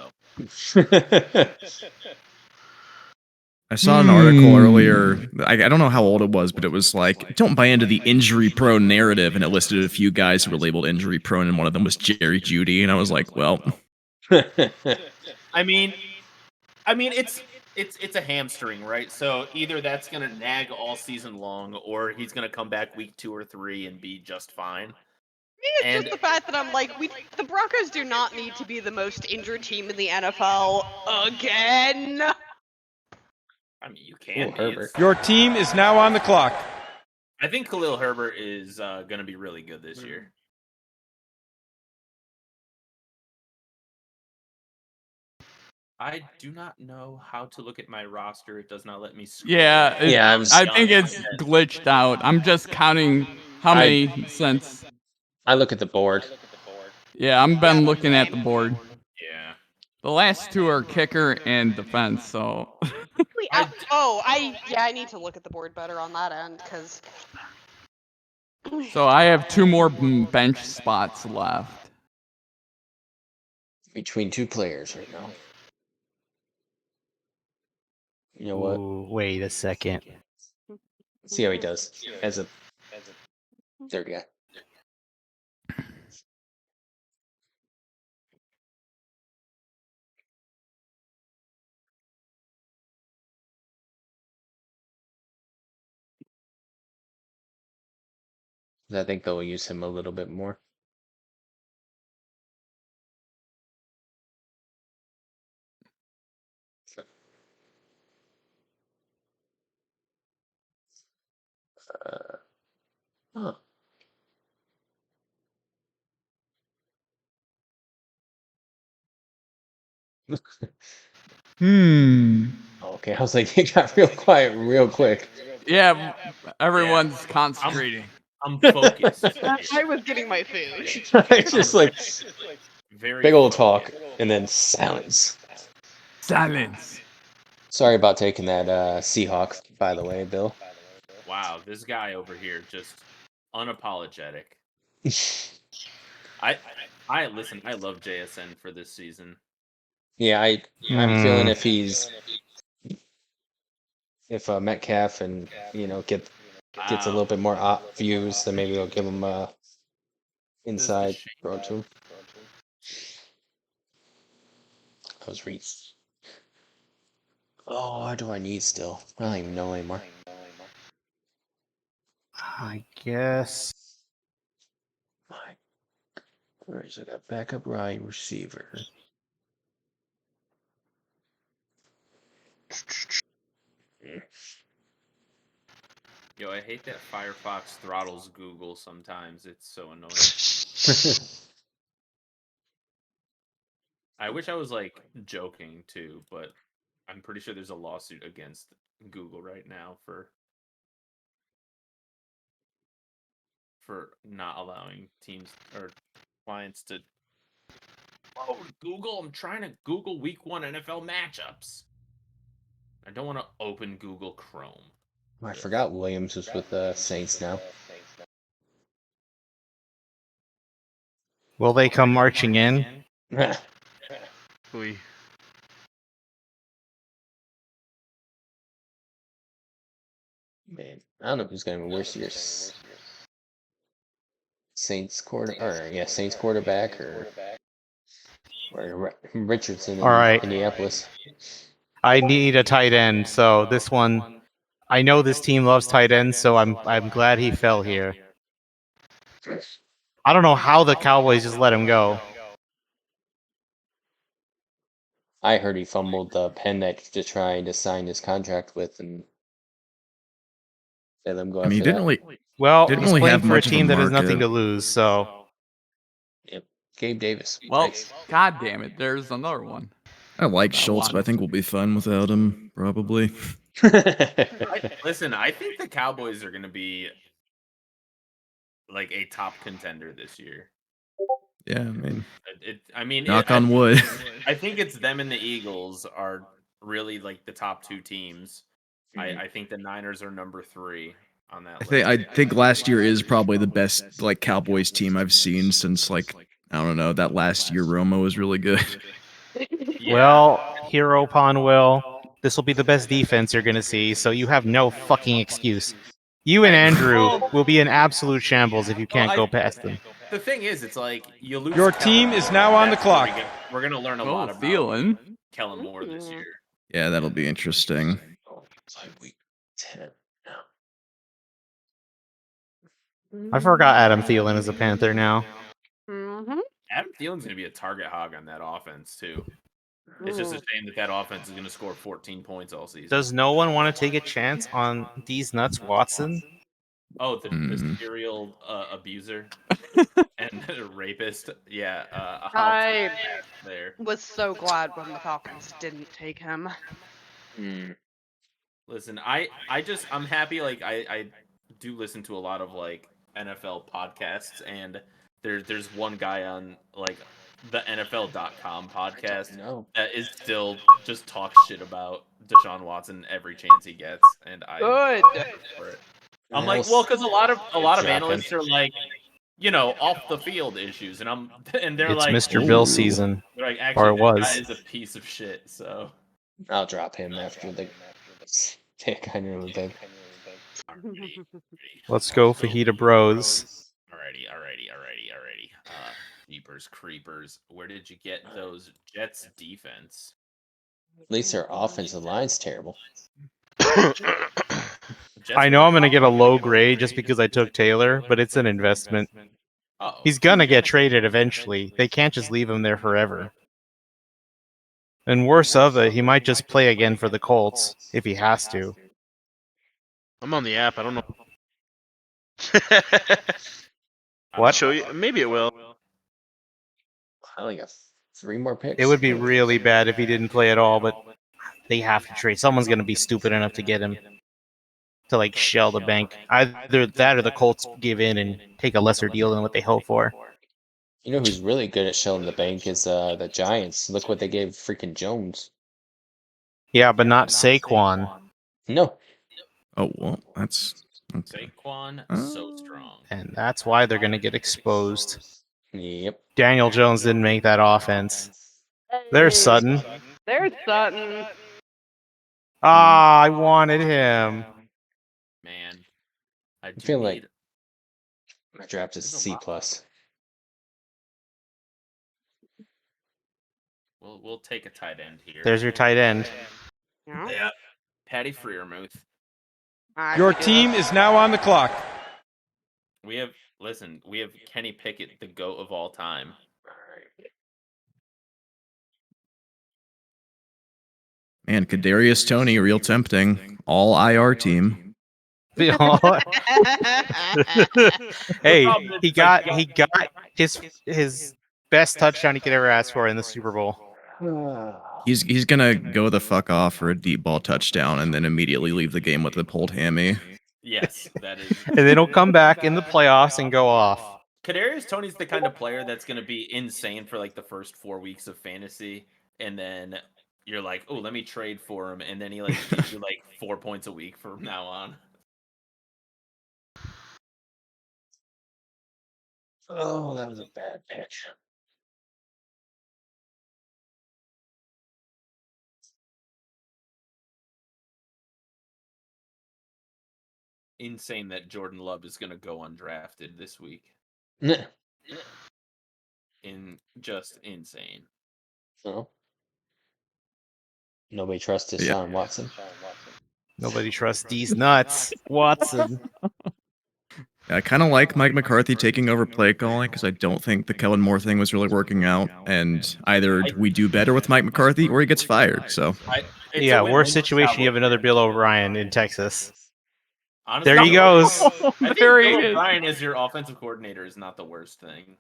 Speaker 2: I saw an article earlier. I don't know how old it was, but it was like, don't buy into the injury prone narrative, and it listed a few guys who were labeled injury prone, and one of them was Jerry Jeudy, and I was like, well,
Speaker 5: I mean, it's a hamstring, right? So either that's gonna nag all season long, or he's gonna come back week 2 or 3 and be just fine.
Speaker 3: It's
Speaker 5: And-
Speaker 3: just the fact that I'm like, the Broncos do not need to be the most injured team in the NFL again.
Speaker 5: I mean, you can.
Speaker 6: Ooh,
Speaker 5: be.
Speaker 6: Herbert.
Speaker 5: It's-
Speaker 8: Your team is now on the clock.
Speaker 5: I think Khalil Herbert is gonna be really good this year. I do not know how to look at my roster. It does not let me scroll.
Speaker 1: Yeah,
Speaker 6: Yeah,
Speaker 1: I think it's glitched out. I'm just counting how many cents.
Speaker 6: I look at the board.
Speaker 1: Yeah, I'm been looking at the board.
Speaker 5: Yeah.
Speaker 1: The last two are kicker and defense, so
Speaker 3: I need to look at the board better on that end because
Speaker 1: I have 2 more bench spots left.
Speaker 6: Between 2 players right now. You know what?
Speaker 4: Ooh, wait a second.
Speaker 6: Let's see how he does as a third guy. I think they'll use him a little bit more. Huh. Okay, I was like, it got real quiet real quick.
Speaker 1: Yeah, everyone's concentrating.
Speaker 5: I'm focused.
Speaker 3: I was getting my food.
Speaker 6: It's just like
Speaker 5: Very
Speaker 6: big old
Speaker 5: focused.
Speaker 6: talk and then silence.
Speaker 1: Silence.
Speaker 6: Sorry about taking that Seahawk, by the way, Bill.
Speaker 5: Wow, this guy over here just unapologetic. I listen. I love JSN for this season.
Speaker 6: Yeah, I'm feeling if Metcalf and gets a little bit more views, then maybe they'll give him inside throw to him. I was reading. Oh, what do I need still? I don't even know anymore.
Speaker 4: I guess.
Speaker 6: Alright, so I got backup right receiver.
Speaker 5: Yo, I hate that Firefox throttles Google sometimes. It's so annoying. I wish I was like joking too, but I'm pretty sure there's a lawsuit against Google right now for not allowing teams or clients to. Oh, Google! I'm trying to Google Week 1 NFL matchups. I don't want to open Google Chrome.
Speaker 6: I forgot Williams was with the Saints now.
Speaker 4: Will they come marching in?
Speaker 9: We.
Speaker 6: Man, I don't know who's gonna be worse here. Saints quarterback or Richardson
Speaker 4: All
Speaker 6: in
Speaker 4: right.
Speaker 6: Indianapolis.
Speaker 4: I need a tight end, so this one, I know this team loves tight ends, so I'm glad he fell here. I don't know how the Cowboys just let him go.
Speaker 6: I heard he fumbled the pen that to try to sign his contract with, and they let him go
Speaker 2: I mean, he
Speaker 6: after
Speaker 2: didn't
Speaker 6: that.
Speaker 2: really.
Speaker 4: Well,
Speaker 2: Didn't
Speaker 4: he's
Speaker 2: really
Speaker 4: playing
Speaker 2: have
Speaker 4: for a
Speaker 2: much of a
Speaker 4: team that has nothing
Speaker 2: market.
Speaker 4: to lose, so
Speaker 6: Yep, Gabe Davis.
Speaker 1: Well,
Speaker 6: Nice.
Speaker 1: God damn it, there's another one.
Speaker 2: I like
Speaker 1: I
Speaker 2: Schultz, but I
Speaker 1: wanted.
Speaker 2: think we'll be fine without him, probably.
Speaker 5: Listen, I think the Cowboys are going to be like a top contender this year.
Speaker 2: Yeah, I mean, knock on wood.
Speaker 5: I think it's them and the Eagles are really like the top two teams. I think the Niners are number 3 on that list.
Speaker 2: I think last year is probably the best like Cowboys team I've seen since like I don't know, that last year Romo was really good.
Speaker 4: well, hero upon will. This will be the best defense you're gonna see, so you have no fucking excuse. You and Andrew will be in absolute shambles if you can't go past them.
Speaker 5: The thing is, it's like you lose.
Speaker 8: Your
Speaker 5: Kellen
Speaker 8: team
Speaker 5: Moore,
Speaker 8: is now on the
Speaker 5: that's where
Speaker 8: clock.
Speaker 5: we're gonna learn a
Speaker 1: Oh,
Speaker 5: lot about
Speaker 1: Thielen.
Speaker 5: Kellen Moore this year.
Speaker 2: Yeah, that'll be interesting.
Speaker 6: It's like week 10
Speaker 4: I forgot Adam Thielen is a Panther now.
Speaker 3: Mm-hmm.
Speaker 5: Adam Thielen's gonna be a target hog on that offense too. It's just a shame that offense is gonna score 14 points all season.
Speaker 4: Does no one want to take a chance on these nuts Watson?
Speaker 5: Oh, the serial abuser and rapist. Yeah,
Speaker 3: I
Speaker 5: there.
Speaker 3: was so glad when the Falcons didn't take him.
Speaker 5: Listen, I'm happy. Like I do listen to a lot of like NFL podcasts, and there's one guy on like the NFL.com podcast that is still just talks shit about Deshaun Watson every chance he gets, and
Speaker 3: Good.
Speaker 5: For it. I'm like, well, because a lot of analysts are like, off the field issues, and they're
Speaker 4: It's
Speaker 5: like,
Speaker 4: Mr. Bill season,
Speaker 5: they're like,
Speaker 4: or
Speaker 5: actually,
Speaker 4: it was.
Speaker 5: that guy is a piece of shit. So
Speaker 6: I'll drop him after the take I nearly did.
Speaker 4: Let's go Fajita Bros.
Speaker 5: Alrighty. Jeepers creepers. Where did you get those Jets defense?
Speaker 6: At least their offensive line's terrible.
Speaker 4: I know I'm going to get a low grade just because I took Taylor, but it's an investment. He's going to get traded eventually. They can't just leave him there forever. And worse of it, he might just play again for the Colts if he has to.
Speaker 9: I'm on the app. I don't know.
Speaker 4: What?
Speaker 9: Show you? Maybe it will.
Speaker 6: I only got 3 more picks.
Speaker 4: It would be really bad if he didn't play at all, but they have to trade. Someone's going to be stupid enough to get him to like shell the bank. Either that or the Colts give in and take a lesser deal than what they hope for.
Speaker 6: You know who's really good at shelling the bank is the Giants. Look what they gave freaking Jones.
Speaker 4: Yeah, but not Saquon.
Speaker 6: No.
Speaker 2: Oh well, that's okay.
Speaker 5: Saquon so strong,
Speaker 4: and that's why they're going to get exposed.
Speaker 6: Yep.
Speaker 4: Daniel Jones didn't make that offense. There's Sutton.
Speaker 3: There's Sutton.
Speaker 4: Ah, I wanted him.
Speaker 5: Man,
Speaker 6: I feel like my draft is C+.
Speaker 5: We'll take a tight end here.
Speaker 4: There's your tight end.
Speaker 5: Yeah. Patty Freiermuth.
Speaker 8: Your team is now on the clock.
Speaker 5: We have Kenny Pickett, the GOAT of all time.
Speaker 2: Man, Kadarius Toney, real tempting. All IR team.
Speaker 4: Hey, he got his best touchdown he could ever ask for in the Super Bowl.
Speaker 2: He's gonna go the fuck off for a deep ball touchdown and then immediately leave the game with a pulled hammy.
Speaker 5: Yes, that is.
Speaker 4: And then he'll come back in the playoffs and go off.
Speaker 5: Kadarius Toney's the kind of player that's going to be insane for like the first 4 weeks of fantasy, and then you're like, oh, let me trade for him, and then he like gives you like 4 points a week from now on.
Speaker 6: Oh, that was a bad pick.
Speaker 5: Insane that Jordan Love is going to go undrafted this week. Just insane.
Speaker 6: No. Nobody trusts Deshaun Watson.
Speaker 4: Nobody trusts these nuts. Watson.
Speaker 2: I kind of like Mike McCarthy taking over play calling because I don't think the Kellen Moore thing was really working out, and either we do better with Mike McCarthy or he gets fired. So
Speaker 4: Yeah, worst situation. You have another Bill O'Brien in Texas. Honestly, there he goes.
Speaker 5: I think
Speaker 1: There he
Speaker 5: Bill
Speaker 1: is.
Speaker 5: O'Brien as your offensive coordinator is not the worst thing.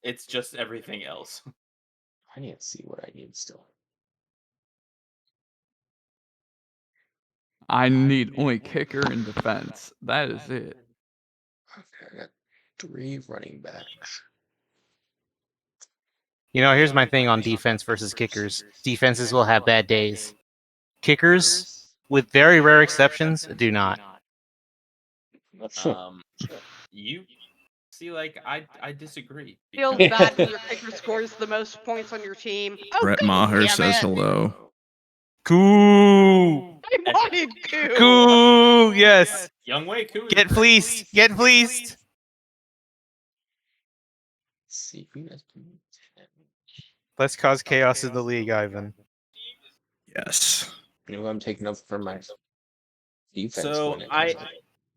Speaker 5: It's just everything else.
Speaker 6: I need to see what I need still.
Speaker 1: I need only kicker and defense. That is it.
Speaker 6: Okay, I got 3 running backs.
Speaker 4: You know, here's my thing on defense versus kickers. Defenses will have bad days. Kickers, with very rare exceptions, do not.
Speaker 5: You see, like I disagree.
Speaker 3: Feels bad when your kicker scores the most points on your team. Oh,
Speaker 2: Brett Maher says hello.
Speaker 4: Koo!
Speaker 3: I wanted Koo.
Speaker 4: Koo! Yes.
Speaker 5: Young Wei Koo.
Speaker 4: Get fleeced. Get fleeced.
Speaker 6: Let's see who has.
Speaker 4: Let's cause chaos in the league, Ivan.
Speaker 2: Yes.
Speaker 6: You know who I'm taking up for my defense?
Speaker 5: So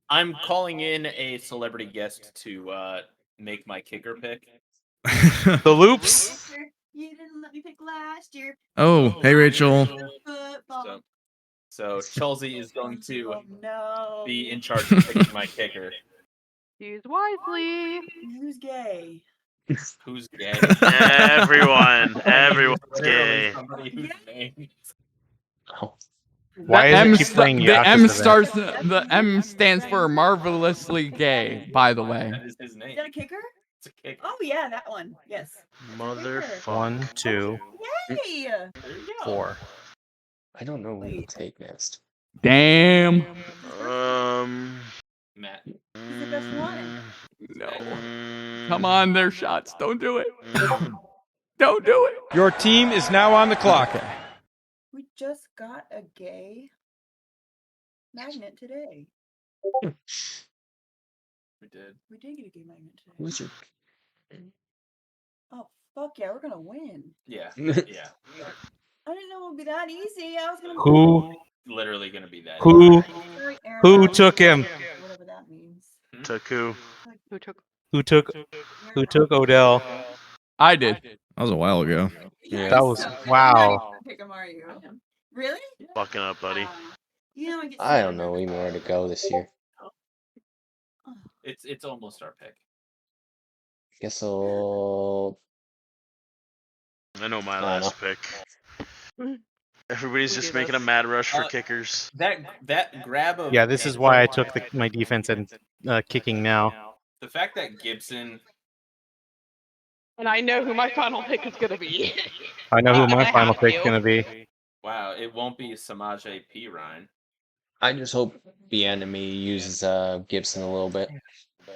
Speaker 5: I'm calling in a celebrity guest to make my kicker pick.
Speaker 4: The loops.
Speaker 10: You didn't let me pick last year.
Speaker 2: Oh, hey Rachel.
Speaker 5: So Chelsea is going to be in charge of picking my kicker.
Speaker 3: Use wisely.
Speaker 10: Who's gay?
Speaker 5: Who's gay?
Speaker 9: Everyone's gay.
Speaker 5: Somebody who's gay.
Speaker 4: Why is it keep playing
Speaker 1: the M
Speaker 4: Yakuza
Speaker 1: starts. The M stands for marvelously gay. By the way.
Speaker 5: That is his name.
Speaker 10: Is that a kicker?
Speaker 5: It's a kicker.
Speaker 10: Oh yeah, that one. Yes.
Speaker 9: Motherfucker.
Speaker 4: 1, 2,
Speaker 10: Yay!
Speaker 4: 4.
Speaker 6: I don't know who to take next.
Speaker 1: Damn.
Speaker 5: Matt.
Speaker 10: He's the best one.
Speaker 1: No. Come on, their shots. Don't do it. Don't do it.
Speaker 8: Your team is now on the clock.
Speaker 10: We just got a gay magnet today.
Speaker 5: We did.
Speaker 10: We did get a gay magnet today.
Speaker 6: Who's your?
Speaker 10: Oh fuck yeah, we're gonna win.
Speaker 5: Yeah. Yeah.
Speaker 10: I didn't know it would be that easy. I was gonna.
Speaker 4: Who?
Speaker 5: Literally gonna be that.
Speaker 4: Who took him?
Speaker 10: Whatever that means.
Speaker 9: Took who?
Speaker 3: Who took?
Speaker 4: Who took Odell?
Speaker 1: I did.
Speaker 2: That was a while ago.
Speaker 6: Yeah.
Speaker 4: That was wow.
Speaker 10: Pick him, are you? Really?
Speaker 9: Fucking up, buddy.
Speaker 10: You know,
Speaker 6: I don't know even where to go this year.
Speaker 5: It's almost our pick.
Speaker 6: Guess I'll.
Speaker 9: I know my
Speaker 6: I don't
Speaker 9: last pick. Everybody's just making a mad rush for kickers.
Speaker 5: That grab of
Speaker 4: Yeah, this is why I took my defense and kicking now.
Speaker 5: the fact that Gibson.
Speaker 3: And I know who my final pick is gonna be.
Speaker 4: I know who my
Speaker 3: I
Speaker 4: final
Speaker 3: have
Speaker 4: pick's
Speaker 3: to.
Speaker 4: gonna be.
Speaker 5: Wow, it won't be Samaje P. Ryan.
Speaker 6: I just hope the enemy uses Gibson a little bit.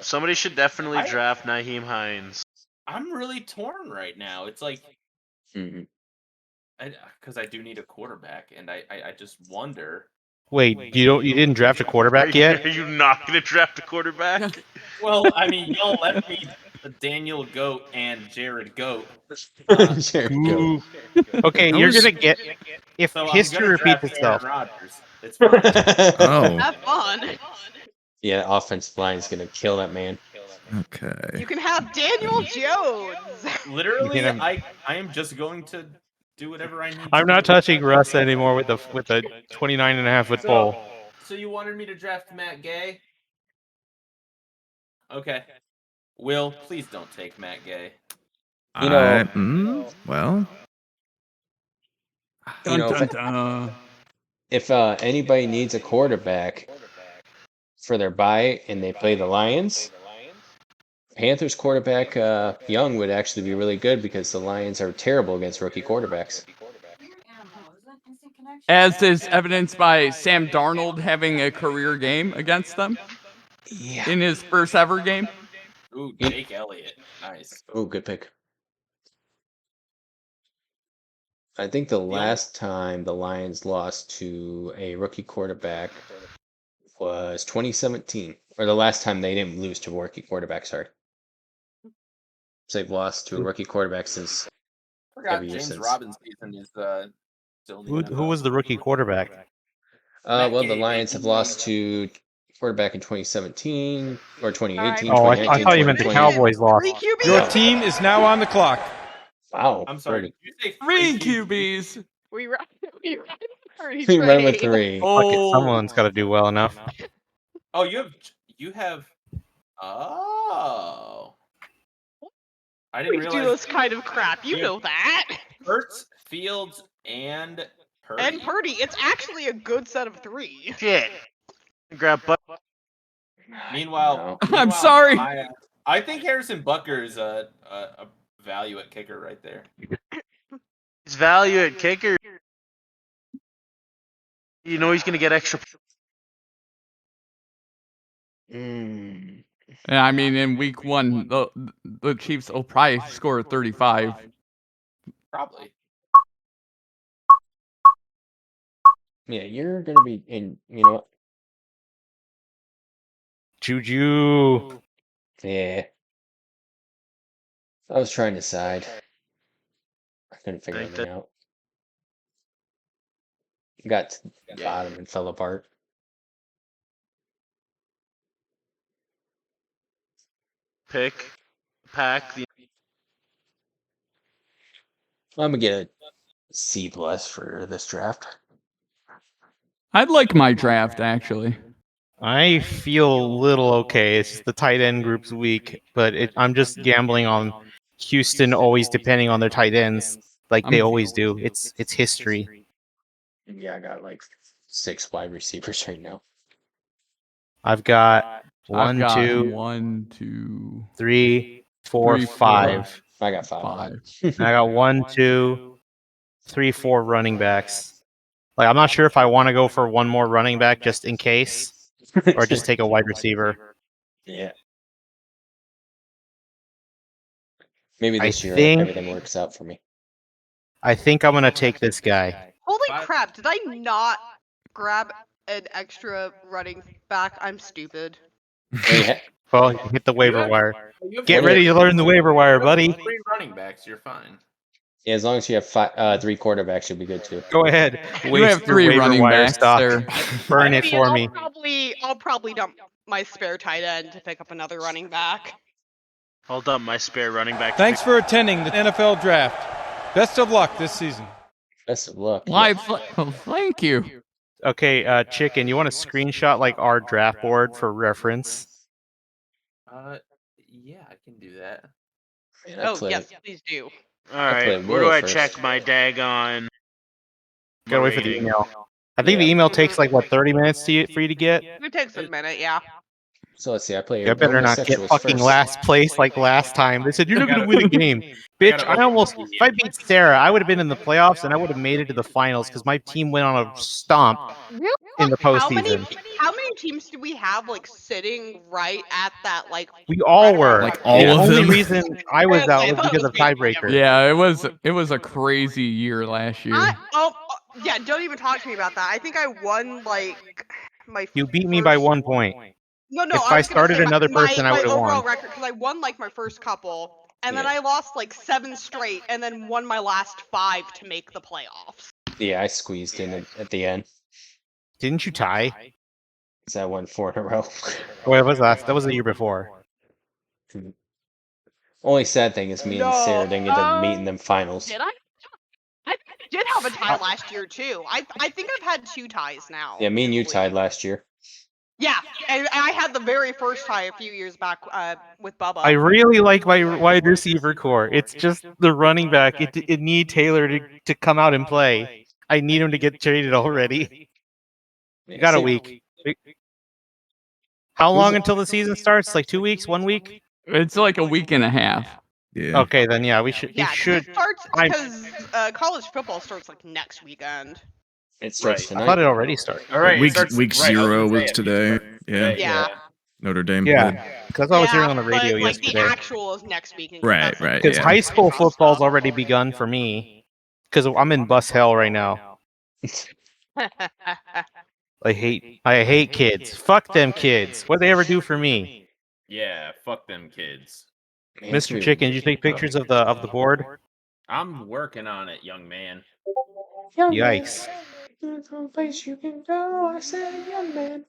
Speaker 9: Somebody should definitely draft Naheem Hines.
Speaker 5: I'm really torn right now. It's like,
Speaker 6: Mm-hmm.
Speaker 5: because I do need a quarterback, and I just wonder.
Speaker 4: Wait, you didn't draft a quarterback yet?
Speaker 9: Are you not gonna draft a quarterback?
Speaker 5: Well, I mean, y'all left me Daniel Goat and Jared Goat.
Speaker 4: Ooh. Okay, you're gonna get if
Speaker 5: So
Speaker 4: history
Speaker 5: I'm gonna
Speaker 4: repeats
Speaker 5: draft
Speaker 4: itself.
Speaker 5: Aaron Rodgers. It's fine.
Speaker 2: Oh,
Speaker 3: Have fun.
Speaker 6: Yeah, offensive line is gonna kill that man.
Speaker 2: okay.
Speaker 3: You can have Daniel Jones.
Speaker 5: Literally,
Speaker 4: You can-
Speaker 5: I am just going to do whatever I need.
Speaker 4: I'm
Speaker 5: to
Speaker 4: not
Speaker 5: do.
Speaker 4: touching Russ anymore with the 29.5-foot pole.
Speaker 5: So you wanted me to draft Matt Gay? Okay. Will, please don't take Matt Gay.
Speaker 6: You know-
Speaker 2: Well,
Speaker 6: You know,
Speaker 1: Dun, dun.
Speaker 6: if anybody needs a quarterback for their bye and they play the Lions, Panthers quarterback Young would actually be really good because the Lions are terrible against rookie quarterbacks.
Speaker 1: As is evidenced by Sam Darnold having a career game against them.
Speaker 6: Yeah.
Speaker 1: in his first ever game.
Speaker 5: Ooh, Jake Elliott. Nice.
Speaker 6: Oh, good pick. I think the last time the Lions lost to a rookie quarterback was 2017, or the last time they didn't lose to a rookie quarterback. Sorry, so they've lost to a rookie quarterback since
Speaker 5: Forgot
Speaker 6: every year
Speaker 5: James
Speaker 6: since.
Speaker 5: Robinson is still in the
Speaker 4: Who
Speaker 5: NFL.
Speaker 4: was the rookie quarterback?
Speaker 6: Well, the
Speaker 5: Gay,
Speaker 6: Lions have
Speaker 5: baby.
Speaker 6: lost to quarterback in 2017 or 2018,
Speaker 4: Oh, I
Speaker 6: 2019,
Speaker 4: thought you meant the
Speaker 6: 2020.
Speaker 4: Cowboys lost.
Speaker 3: 3 QBs?
Speaker 8: Your
Speaker 6: No.
Speaker 8: team is now on the clock.
Speaker 6: Wow,
Speaker 5: I'm sorry.
Speaker 6: Purdy.
Speaker 5: Did you say
Speaker 1: 3
Speaker 5: QB?
Speaker 1: QBs.
Speaker 3: We run Purdy
Speaker 6: We ran with
Speaker 3: trade.
Speaker 6: 3.
Speaker 4: Fuck it,
Speaker 1: Oh,
Speaker 4: someone's got to do well enough.
Speaker 5: Oh, you have. Oh. I didn't
Speaker 3: We
Speaker 5: realize.
Speaker 3: do this kind of crap. You
Speaker 5: Yeah.
Speaker 3: know that.
Speaker 5: Hurts, Fields, and Purdy.
Speaker 3: And Purdy, it's actually a good set of 3.
Speaker 9: Shit. Grab butt.
Speaker 5: Meanwhile,
Speaker 1: I'm sorry.
Speaker 5: I think Harrison Butker is a value at kicker right there.
Speaker 9: His value at kicker. You know he's gonna get extra.
Speaker 6: Mm.
Speaker 1: Yeah, I mean, in week 1, the Chiefs will probably score 35.
Speaker 5: Probably.
Speaker 6: Yeah, you're gonna be in. You know what?
Speaker 4: Juju.
Speaker 6: Yeah. I was trying to decide. I couldn't figure
Speaker 9: Think
Speaker 6: anything out. Got to the bottom and fell apart.
Speaker 9: Pick, pack.
Speaker 6: I'm gonna get a C+ for this draft.
Speaker 1: I'd like my draft, actually.
Speaker 4: I feel a little okay. It's the tight end group's weak, but I'm just gambling on Houston always depending on their tight ends, like they always do. It's history.
Speaker 6: Yeah, I got like 6 wide receivers right now.
Speaker 4: I've got
Speaker 1: I've got
Speaker 4: 1,
Speaker 1: 1, 2,
Speaker 4: 3, 4,
Speaker 1: 3,
Speaker 4: 5.
Speaker 6: I got 5.
Speaker 1: 5.
Speaker 4: And I got 1, 2, 3, 4 running backs. Like I'm not sure if I want to go for one more running back just in case, or just take a wide receiver.
Speaker 6: Yeah. Maybe
Speaker 4: I
Speaker 6: this year
Speaker 4: think-
Speaker 6: everything works out for me.
Speaker 4: I think I'm gonna take this guy.
Speaker 3: Holy crap, did I not grab an extra running back? I'm stupid.
Speaker 4: Well, you hit the waiver wire.
Speaker 5: You have
Speaker 4: Get
Speaker 6: What
Speaker 4: ready to learn the waiver wire, buddy.
Speaker 5: 3 running backs. You're fine.
Speaker 6: Yeah, as long as you have 3 quarterbacks, you'll be good too.
Speaker 4: Go ahead.
Speaker 1: You
Speaker 4: Waste
Speaker 1: have
Speaker 4: your
Speaker 1: 3
Speaker 4: waiver
Speaker 1: running
Speaker 4: wire
Speaker 1: backs
Speaker 4: stock.
Speaker 1: there.
Speaker 4: Burn
Speaker 3: I
Speaker 4: it
Speaker 3: mean,
Speaker 4: for me.
Speaker 3: I'll probably dump my spare tight end to pick up another running back.
Speaker 9: Hold up, my spare running back.
Speaker 8: Thanks for attending the NFL Draft. Best of luck this season.
Speaker 6: Best of luck.
Speaker 1: Why, thank you.
Speaker 4: Okay, Chicken, you want to screenshot like our draft board for reference?
Speaker 5: Yeah, I can do that.
Speaker 6: Man, I
Speaker 3: Oh,
Speaker 6: play-
Speaker 3: yes, please do.
Speaker 9: All right,
Speaker 6: play
Speaker 9: where do
Speaker 6: Will
Speaker 9: I
Speaker 6: first.
Speaker 9: check my daggone?
Speaker 4: Gotta wait for the
Speaker 9: rating?
Speaker 4: email. I think the email takes like what 30 minutes for you to get.
Speaker 3: It takes a minute, yeah.
Speaker 6: So let's see. I play.
Speaker 4: I better not get
Speaker 6: homosexuals
Speaker 4: fucking
Speaker 6: first.
Speaker 4: last place like last time. They said you're not gonna win a game, bitch.
Speaker 5: gotta
Speaker 4: I
Speaker 5: open
Speaker 4: almost
Speaker 5: the
Speaker 4: if I beat Sarah, I would have been in the playoffs and I would have made it to the finals because my team went on a stomp in the
Speaker 3: How many
Speaker 4: postseason.
Speaker 3: teams do we have like sitting right at that like?
Speaker 4: We all were.
Speaker 2: Like all
Speaker 4: the
Speaker 2: of
Speaker 4: only
Speaker 2: them?
Speaker 4: reason I was
Speaker 3: Okay,
Speaker 4: out
Speaker 3: I
Speaker 4: was
Speaker 3: thought it
Speaker 4: because
Speaker 3: was
Speaker 4: of
Speaker 3: me.
Speaker 4: tiebreaker.
Speaker 1: Yeah, it was a crazy year last year.
Speaker 3: Yeah, don't even talk to me about that. I think I won like my.
Speaker 4: You beat me by
Speaker 3: first-
Speaker 4: 1 point.
Speaker 3: No,
Speaker 4: If
Speaker 3: I
Speaker 4: I
Speaker 3: was gonna
Speaker 4: started
Speaker 3: say
Speaker 4: another person, I
Speaker 3: my
Speaker 4: would've
Speaker 3: overall
Speaker 4: won.
Speaker 3: record because I won like my first couple, and then
Speaker 6: Yeah.
Speaker 3: I lost like 7 straight, and then won my last 5 to make the playoffs.
Speaker 6: Yeah, I squeezed in at the end.
Speaker 4: Didn't you tie?
Speaker 6: Cause I won 4 in a row.
Speaker 4: Wait, what was that? That was the year before.
Speaker 6: Only sad thing is me and Sarah didn't get to meet in them finals.
Speaker 3: Did I? I did have a tie last year too. I think I've had 2 ties now.
Speaker 6: Yeah, me and you
Speaker 3: in the
Speaker 6: tied
Speaker 3: league.
Speaker 6: last year.
Speaker 3: Yeah, and I had the very first tie a few years back with Bubba.
Speaker 4: I really like my wide receiver core. It's just the running back. It need Taylor to come out and play. I need him to get traded already. You got a week. How long until the season starts? Like 2 weeks? 1 week?
Speaker 1: It's like a week and a half.
Speaker 2: Yeah.
Speaker 4: Okay, then yeah, we should.
Speaker 3: Yeah, 'cause
Speaker 4: should.
Speaker 3: it starts
Speaker 4: I'm-
Speaker 3: because college football starts like next weekend.
Speaker 6: It starts
Speaker 5: Right.
Speaker 6: tonight.
Speaker 4: I thought it already started.
Speaker 5: All right.
Speaker 2: Week
Speaker 5: it starts-
Speaker 2: week
Speaker 5: right, I was
Speaker 2: 0
Speaker 5: gonna
Speaker 2: was
Speaker 5: say,
Speaker 2: today. Yeah.
Speaker 3: Yeah.
Speaker 2: Notre Dame
Speaker 4: Yeah,
Speaker 2: played.
Speaker 4: because I was hearing on the radio
Speaker 3: but like the
Speaker 4: yesterday.
Speaker 3: actual is next week. And
Speaker 2: Right,
Speaker 3: that's, like,
Speaker 2: right,
Speaker 4: Because
Speaker 2: yeah.
Speaker 4: high school football's already begun for me. Because I'm in bus hell right now. I hate kids. Fuck them kids. What they ever do for me?
Speaker 5: Yeah, fuck them kids.
Speaker 6: Man, it's
Speaker 4: Mr.
Speaker 6: gonna be
Speaker 4: Chicken, did you take pictures of the board?
Speaker 5: I'm working on it, young man.
Speaker 6: young
Speaker 4: Yikes.
Speaker 6: man, there's no place you can go. I said, young man.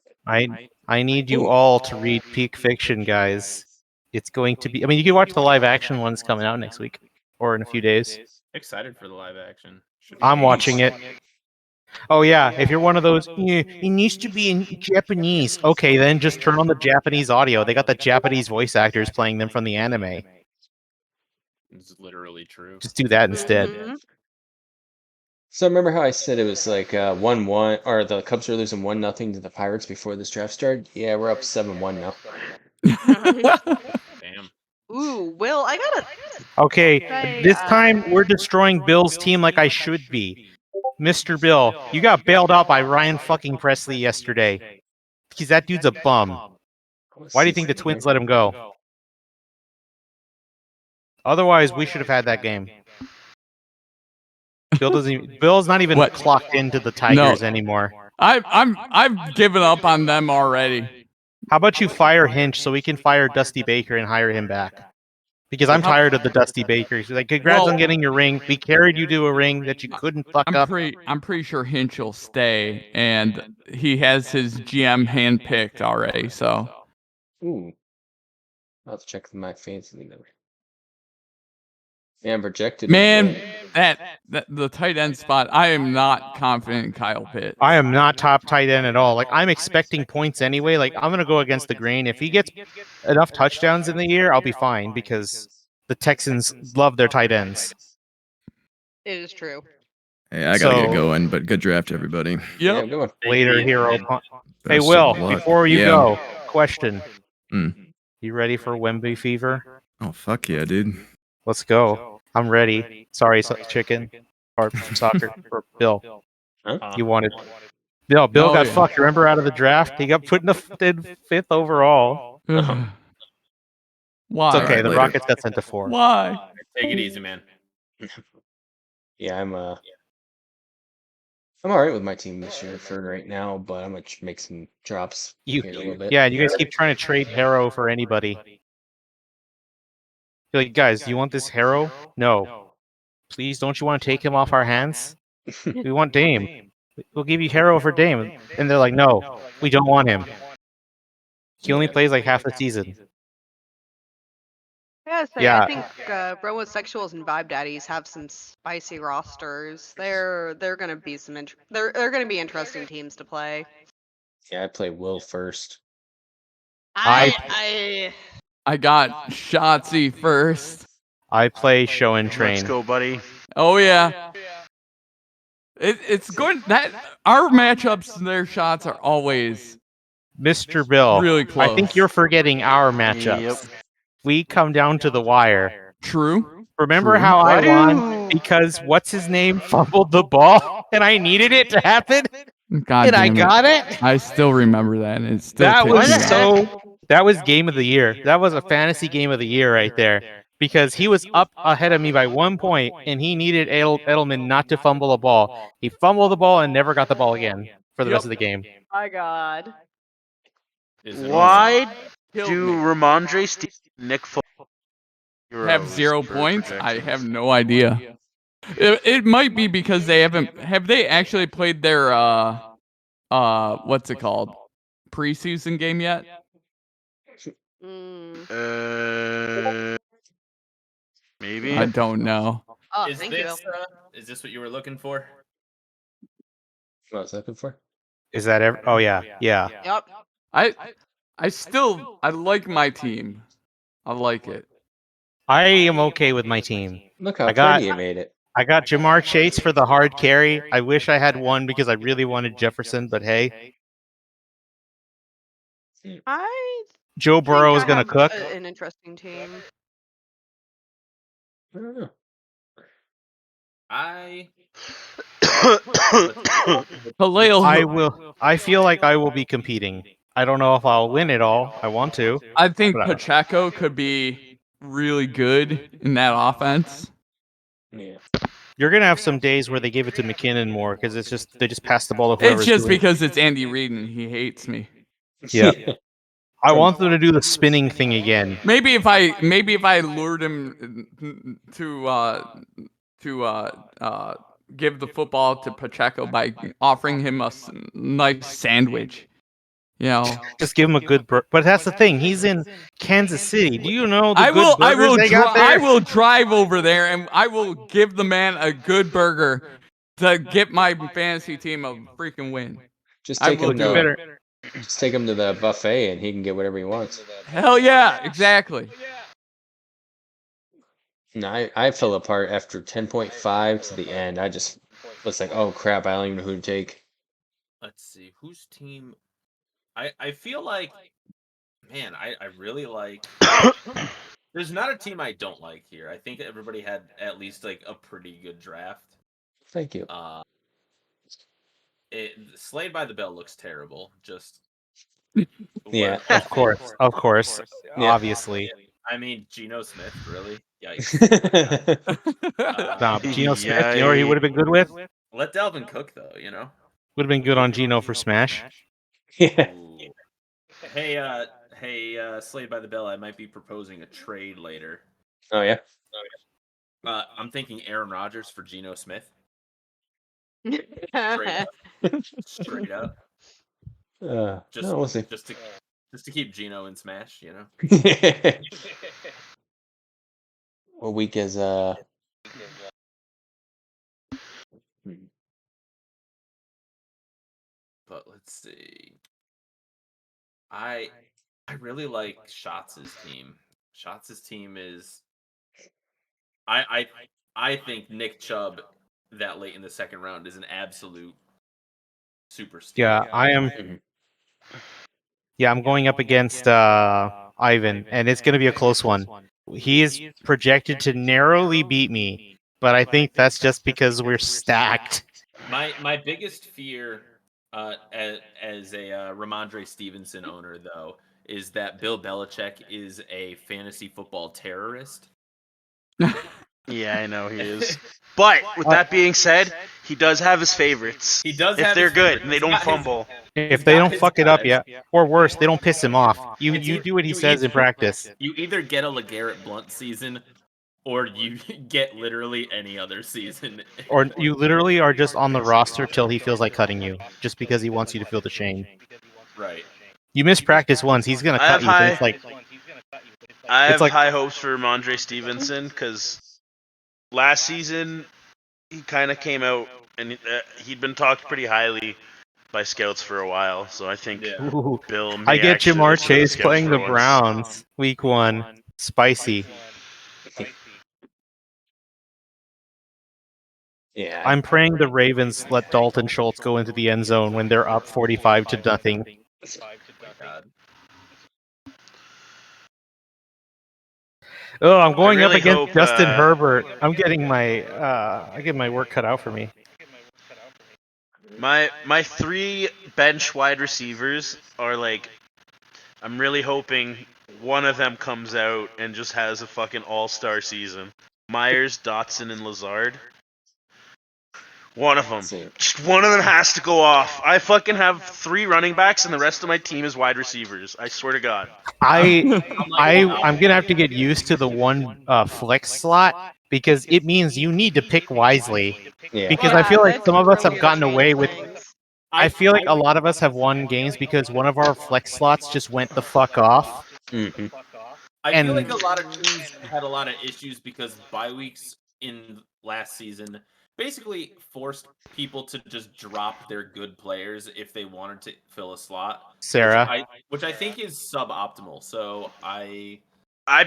Speaker 4: I need you all to read Peak Fiction, guys. It's going to be. I mean, you can watch the live action ones coming out next week or in a few days.
Speaker 5: Excited for the live action. Should be
Speaker 4: I'm
Speaker 5: nice.
Speaker 4: watching it. Oh yeah, if you're one of those, "Yeah, it needs to be in Japanese." Okay, then just turn on the Japanese audio. They got the Japanese voice actors playing them from the anime.
Speaker 5: It's literally true.
Speaker 4: Just do that instead.
Speaker 3: Mhm.
Speaker 6: So remember how I said it was like 1-1, or the Cubs were losing 1-0 to the Pirates before this draft started? Yeah, we're up 7-1 now.
Speaker 5: Damn.
Speaker 3: Ooh, Will, I gotta
Speaker 4: Okay,
Speaker 3: say,
Speaker 4: this time we're destroying Bill's team like I should be. Mr. Bill, you got bailed out by Ryan fucking Presley yesterday. Because that dude's a bum. Why do you think the Twins let him go? Otherwise, we should have had that game. Bill's not even
Speaker 1: What?
Speaker 4: clocked into the Tigers anymore.
Speaker 1: I've given up on them already.
Speaker 4: How about you fire Hinch so we can fire Dusty Baker and hire him back? Because I'm tired of the Dusty Bakers. Like, congrats on getting your ring. We carried you to a ring that you couldn't fuck up.
Speaker 1: I'm pretty sure Hinch will stay, and he has his GM handpicked already. So
Speaker 6: Ooh. I'll have to check my fantasy league number. Yeah, I'm projected.
Speaker 1: man, that the tight end spot, I am not confident in Kyle Pitts.
Speaker 4: I am not top tight end at all. Like, I'm expecting points anyway. Like, I'm going to go against the grain. If he gets enough touchdowns in the year, I'll be fine because the Texans love their tight ends.
Speaker 3: It is true.
Speaker 2: Hey, I gotta get going, but good draft, everybody.
Speaker 1: Yep.
Speaker 6: Yeah, good one.
Speaker 4: Later, hero. Hey,
Speaker 2: Best
Speaker 4: Will,
Speaker 2: of luck.
Speaker 4: before you
Speaker 2: Yeah.
Speaker 4: go, question.
Speaker 2: Mm.
Speaker 4: You ready for Wemby fever?
Speaker 2: Oh, fuck yeah, dude.
Speaker 4: Let's go. I'm ready. Sorry, Chicken. Or Soccer. Or Bill.
Speaker 6: Huh?
Speaker 4: You wanted. Bill
Speaker 1: Oh,
Speaker 4: got
Speaker 1: yeah.
Speaker 4: fucked. Remember, out of the draft? He got put in the fifth overall.
Speaker 1: Why?
Speaker 4: It's okay.
Speaker 2: Alright,
Speaker 4: The
Speaker 2: later.
Speaker 4: Rockets got sent to 4.
Speaker 1: Why?
Speaker 5: Take it easy, man.
Speaker 6: Yeah, I'm alright with my team this year for right now, but I'm gonna make some drops here a little bit.
Speaker 4: Yeah, you guys keep trying to trade Harrow for anybody. You're like, guys, do you want this Harrow? No. Please, don't you want to take him off our hands? We want Dame. We'll give you Harrow for Dame. And they're like, no, we don't want him. He only plays like half the season.
Speaker 3: I
Speaker 4: Yeah.
Speaker 3: think Bromosexuals and Vibe Daddies have some spicy rosters. They're gonna be they're gonna be interesting teams to play.
Speaker 6: Yeah, I play Will first.
Speaker 3: I
Speaker 1: got Shotzi first.
Speaker 4: I play Show and Train.
Speaker 9: Let's go, buddy.
Speaker 1: Oh yeah. It's going that our matchups and their shots are always
Speaker 4: Mr. Bill,
Speaker 1: really close.
Speaker 4: I think you're forgetting our matchups.
Speaker 9: Yep.
Speaker 4: We come down to the wire.
Speaker 1: True.
Speaker 4: Remember
Speaker 1: True.
Speaker 4: how I won because what's his name fumbled the ball and I needed it to happen
Speaker 1: God
Speaker 4: and I
Speaker 1: damn it.
Speaker 4: got it?
Speaker 1: I still remember that. And it's still
Speaker 4: That was
Speaker 1: ticking off.
Speaker 4: that was game of the year. That was a fantasy game of the year right there. Because he was up ahead of me by 1 point and he needed Edelman not to fumble the ball. He fumbled the ball and never got the ball again for the rest of the game.
Speaker 3: my God.
Speaker 9: Why
Speaker 1: Killed
Speaker 9: do
Speaker 1: me.
Speaker 9: Ramondre, Steve, Nick Foles
Speaker 1: Have 0
Speaker 9: for
Speaker 1: points? I
Speaker 9: projections?
Speaker 1: have no idea. It might be because they have they actually played their what's it called? Preseason game yet?
Speaker 9: Maybe.
Speaker 1: I don't know.
Speaker 3: Oh,
Speaker 5: Is
Speaker 3: thank you.
Speaker 5: is this what you were looking for?
Speaker 6: What I was looking for?
Speaker 4: Is that ever? Oh yeah, yeah.
Speaker 3: Yep.
Speaker 1: I like my team. I like it.
Speaker 4: I am okay with my team.
Speaker 6: Look how
Speaker 4: I got-
Speaker 6: pretty you made it.
Speaker 4: I got Jamar Chase for the hard carry. I wish I had one because I really wanted Jefferson, but hey,
Speaker 3: I
Speaker 4: Joe Burrow is
Speaker 3: think I
Speaker 4: gonna
Speaker 3: have
Speaker 4: cook.
Speaker 3: an interesting team.
Speaker 6: I don't know.
Speaker 1: Halil,
Speaker 4: I feel like I will be competing. I don't know if I'll win it all. I want to.
Speaker 1: I think
Speaker 4: But,
Speaker 1: Pacheco could be really good in that offense.
Speaker 6: Yeah.
Speaker 4: You're gonna have some days where they give it to McKinnon more because they just pass the ball to
Speaker 1: It's
Speaker 4: whoever's
Speaker 1: just
Speaker 4: doing.
Speaker 1: because it's Andy Reid and he hates me.
Speaker 4: Yeah. I want them to do the spinning thing again.
Speaker 1: Maybe if I lured him to give the football to Pacheco by offering him a nice sandwich, you know.
Speaker 4: Just give him a good burger. But that's the thing. He's in Kansas City. Do you know the good burgers they got there?
Speaker 1: I will drive over there and I will give the man a good burger to get my fantasy team a freaking win.
Speaker 6: Just
Speaker 1: I
Speaker 6: take
Speaker 1: will
Speaker 6: him
Speaker 1: do
Speaker 6: to
Speaker 1: it.
Speaker 6: just take him to the buffet and he can get whatever he wants.
Speaker 1: Hell yeah, exactly.
Speaker 6: No, I fell apart after 10.5 to the end. I just was like, oh crap, I don't even know who to take.
Speaker 5: Let's see whose team. I feel like, man, I really like. There's not a team I don't like here. I think everybody had at least like a pretty good draft.
Speaker 6: Thank you.
Speaker 5: Slayed by the Bell looks terrible. Just
Speaker 6: Yeah,
Speaker 4: Of course,
Speaker 6: Yeah.
Speaker 4: obviously.
Speaker 5: I mean, Geno Smith, really? Yikes.
Speaker 4: Geno Smith, you know where he would have been good with?
Speaker 5: Let Dalvin cook, though, you know?
Speaker 4: Would have been good on Geno for Smash.
Speaker 6: Yeah.
Speaker 5: Ooh. Hey, Slayed by the Bell, I might be proposing a trade later.
Speaker 6: Oh yeah.
Speaker 5: I'm thinking Aaron Rodgers for Geno Smith. Straight up. Just,
Speaker 6: no, we'll see.
Speaker 5: Just to keep Geno in Smash, you know?
Speaker 6: What week is
Speaker 5: But let's see. I really like Shots' team. Shots' team is I think Nick Chubb that late in the second round is an absolute superstar.
Speaker 4: Yeah, I am. Yeah, I'm going up against Ivan, and it's going to be a close one. He is projected to narrowly beat me, but I think that's just because we're stacked.
Speaker 5: My biggest fear as a Ramondre Stevenson owner, though, is that Bill Belichick is a fantasy football terrorist.
Speaker 9: Yeah, I know he is. But with that being said, he does have his favorites.
Speaker 5: He does
Speaker 9: if
Speaker 5: have
Speaker 9: they're
Speaker 5: his
Speaker 9: good
Speaker 5: favorites.
Speaker 9: and they
Speaker 5: He's
Speaker 9: don't
Speaker 5: got his-
Speaker 9: fumble.
Speaker 4: If they don't fuck it up yet, or worse, they don't piss him off. You do what he
Speaker 5: you
Speaker 4: says in
Speaker 5: either-
Speaker 4: practice.
Speaker 5: You either get a LeGarrette Blunt season, or you get literally any other season.
Speaker 4: Or you literally are just on the roster till he feels like cutting you, just because he wants you to feel the shame.
Speaker 5: Right.
Speaker 4: You miss practice once, he's gonna
Speaker 9: I
Speaker 4: cut you.
Speaker 9: have
Speaker 4: But it's
Speaker 9: high-
Speaker 4: like
Speaker 9: I
Speaker 4: It's
Speaker 9: have
Speaker 4: like-
Speaker 9: high hopes for Ramondre Stevenson because last season he kind of came out and he'd been talked pretty highly by scouts for a while. So I think
Speaker 4: ooh,
Speaker 9: Bill may
Speaker 4: I get
Speaker 9: actually
Speaker 4: Jamar
Speaker 9: listen to the
Speaker 4: Chase
Speaker 9: scouts
Speaker 4: playing
Speaker 9: for
Speaker 4: the
Speaker 9: once.
Speaker 4: Browns week 1. Spicy.
Speaker 6: Yeah.
Speaker 4: I'm praying the Ravens let Dalton Schultz go into the end zone when they're up 45-0.
Speaker 5: God.
Speaker 4: Oh, I'm going up
Speaker 9: really
Speaker 4: against
Speaker 9: hope,
Speaker 4: Justin Herbert. I get my work cut out for me.
Speaker 9: My 3 bench wide receivers are like, I'm really hoping one of them comes out and just has a fucking all-star season. Myers, Dotson, and Lazard. One of them. Just one of them has to go off. I fucking have 3 running backs and the rest of my team is wide receivers. I swear to God.
Speaker 4: I'm gonna have to get used to the one flex slot because it means you need to pick wisely.
Speaker 6: Yeah.
Speaker 4: Because I feel like
Speaker 3: that's
Speaker 4: some of us
Speaker 3: really
Speaker 4: have gotten
Speaker 3: gonna
Speaker 4: away
Speaker 3: change
Speaker 4: with.
Speaker 3: things.
Speaker 4: I feel like a lot of us have won games because one of our flex slots just went the fuck off.
Speaker 6: Mm-hmm.
Speaker 5: I feel like a lot of teams had a lot of issues because bye weeks in last season basically forced people to just drop their good players if they wanted to fill a slot.
Speaker 4: Sarah.
Speaker 5: Which I think is suboptimal. So
Speaker 9: I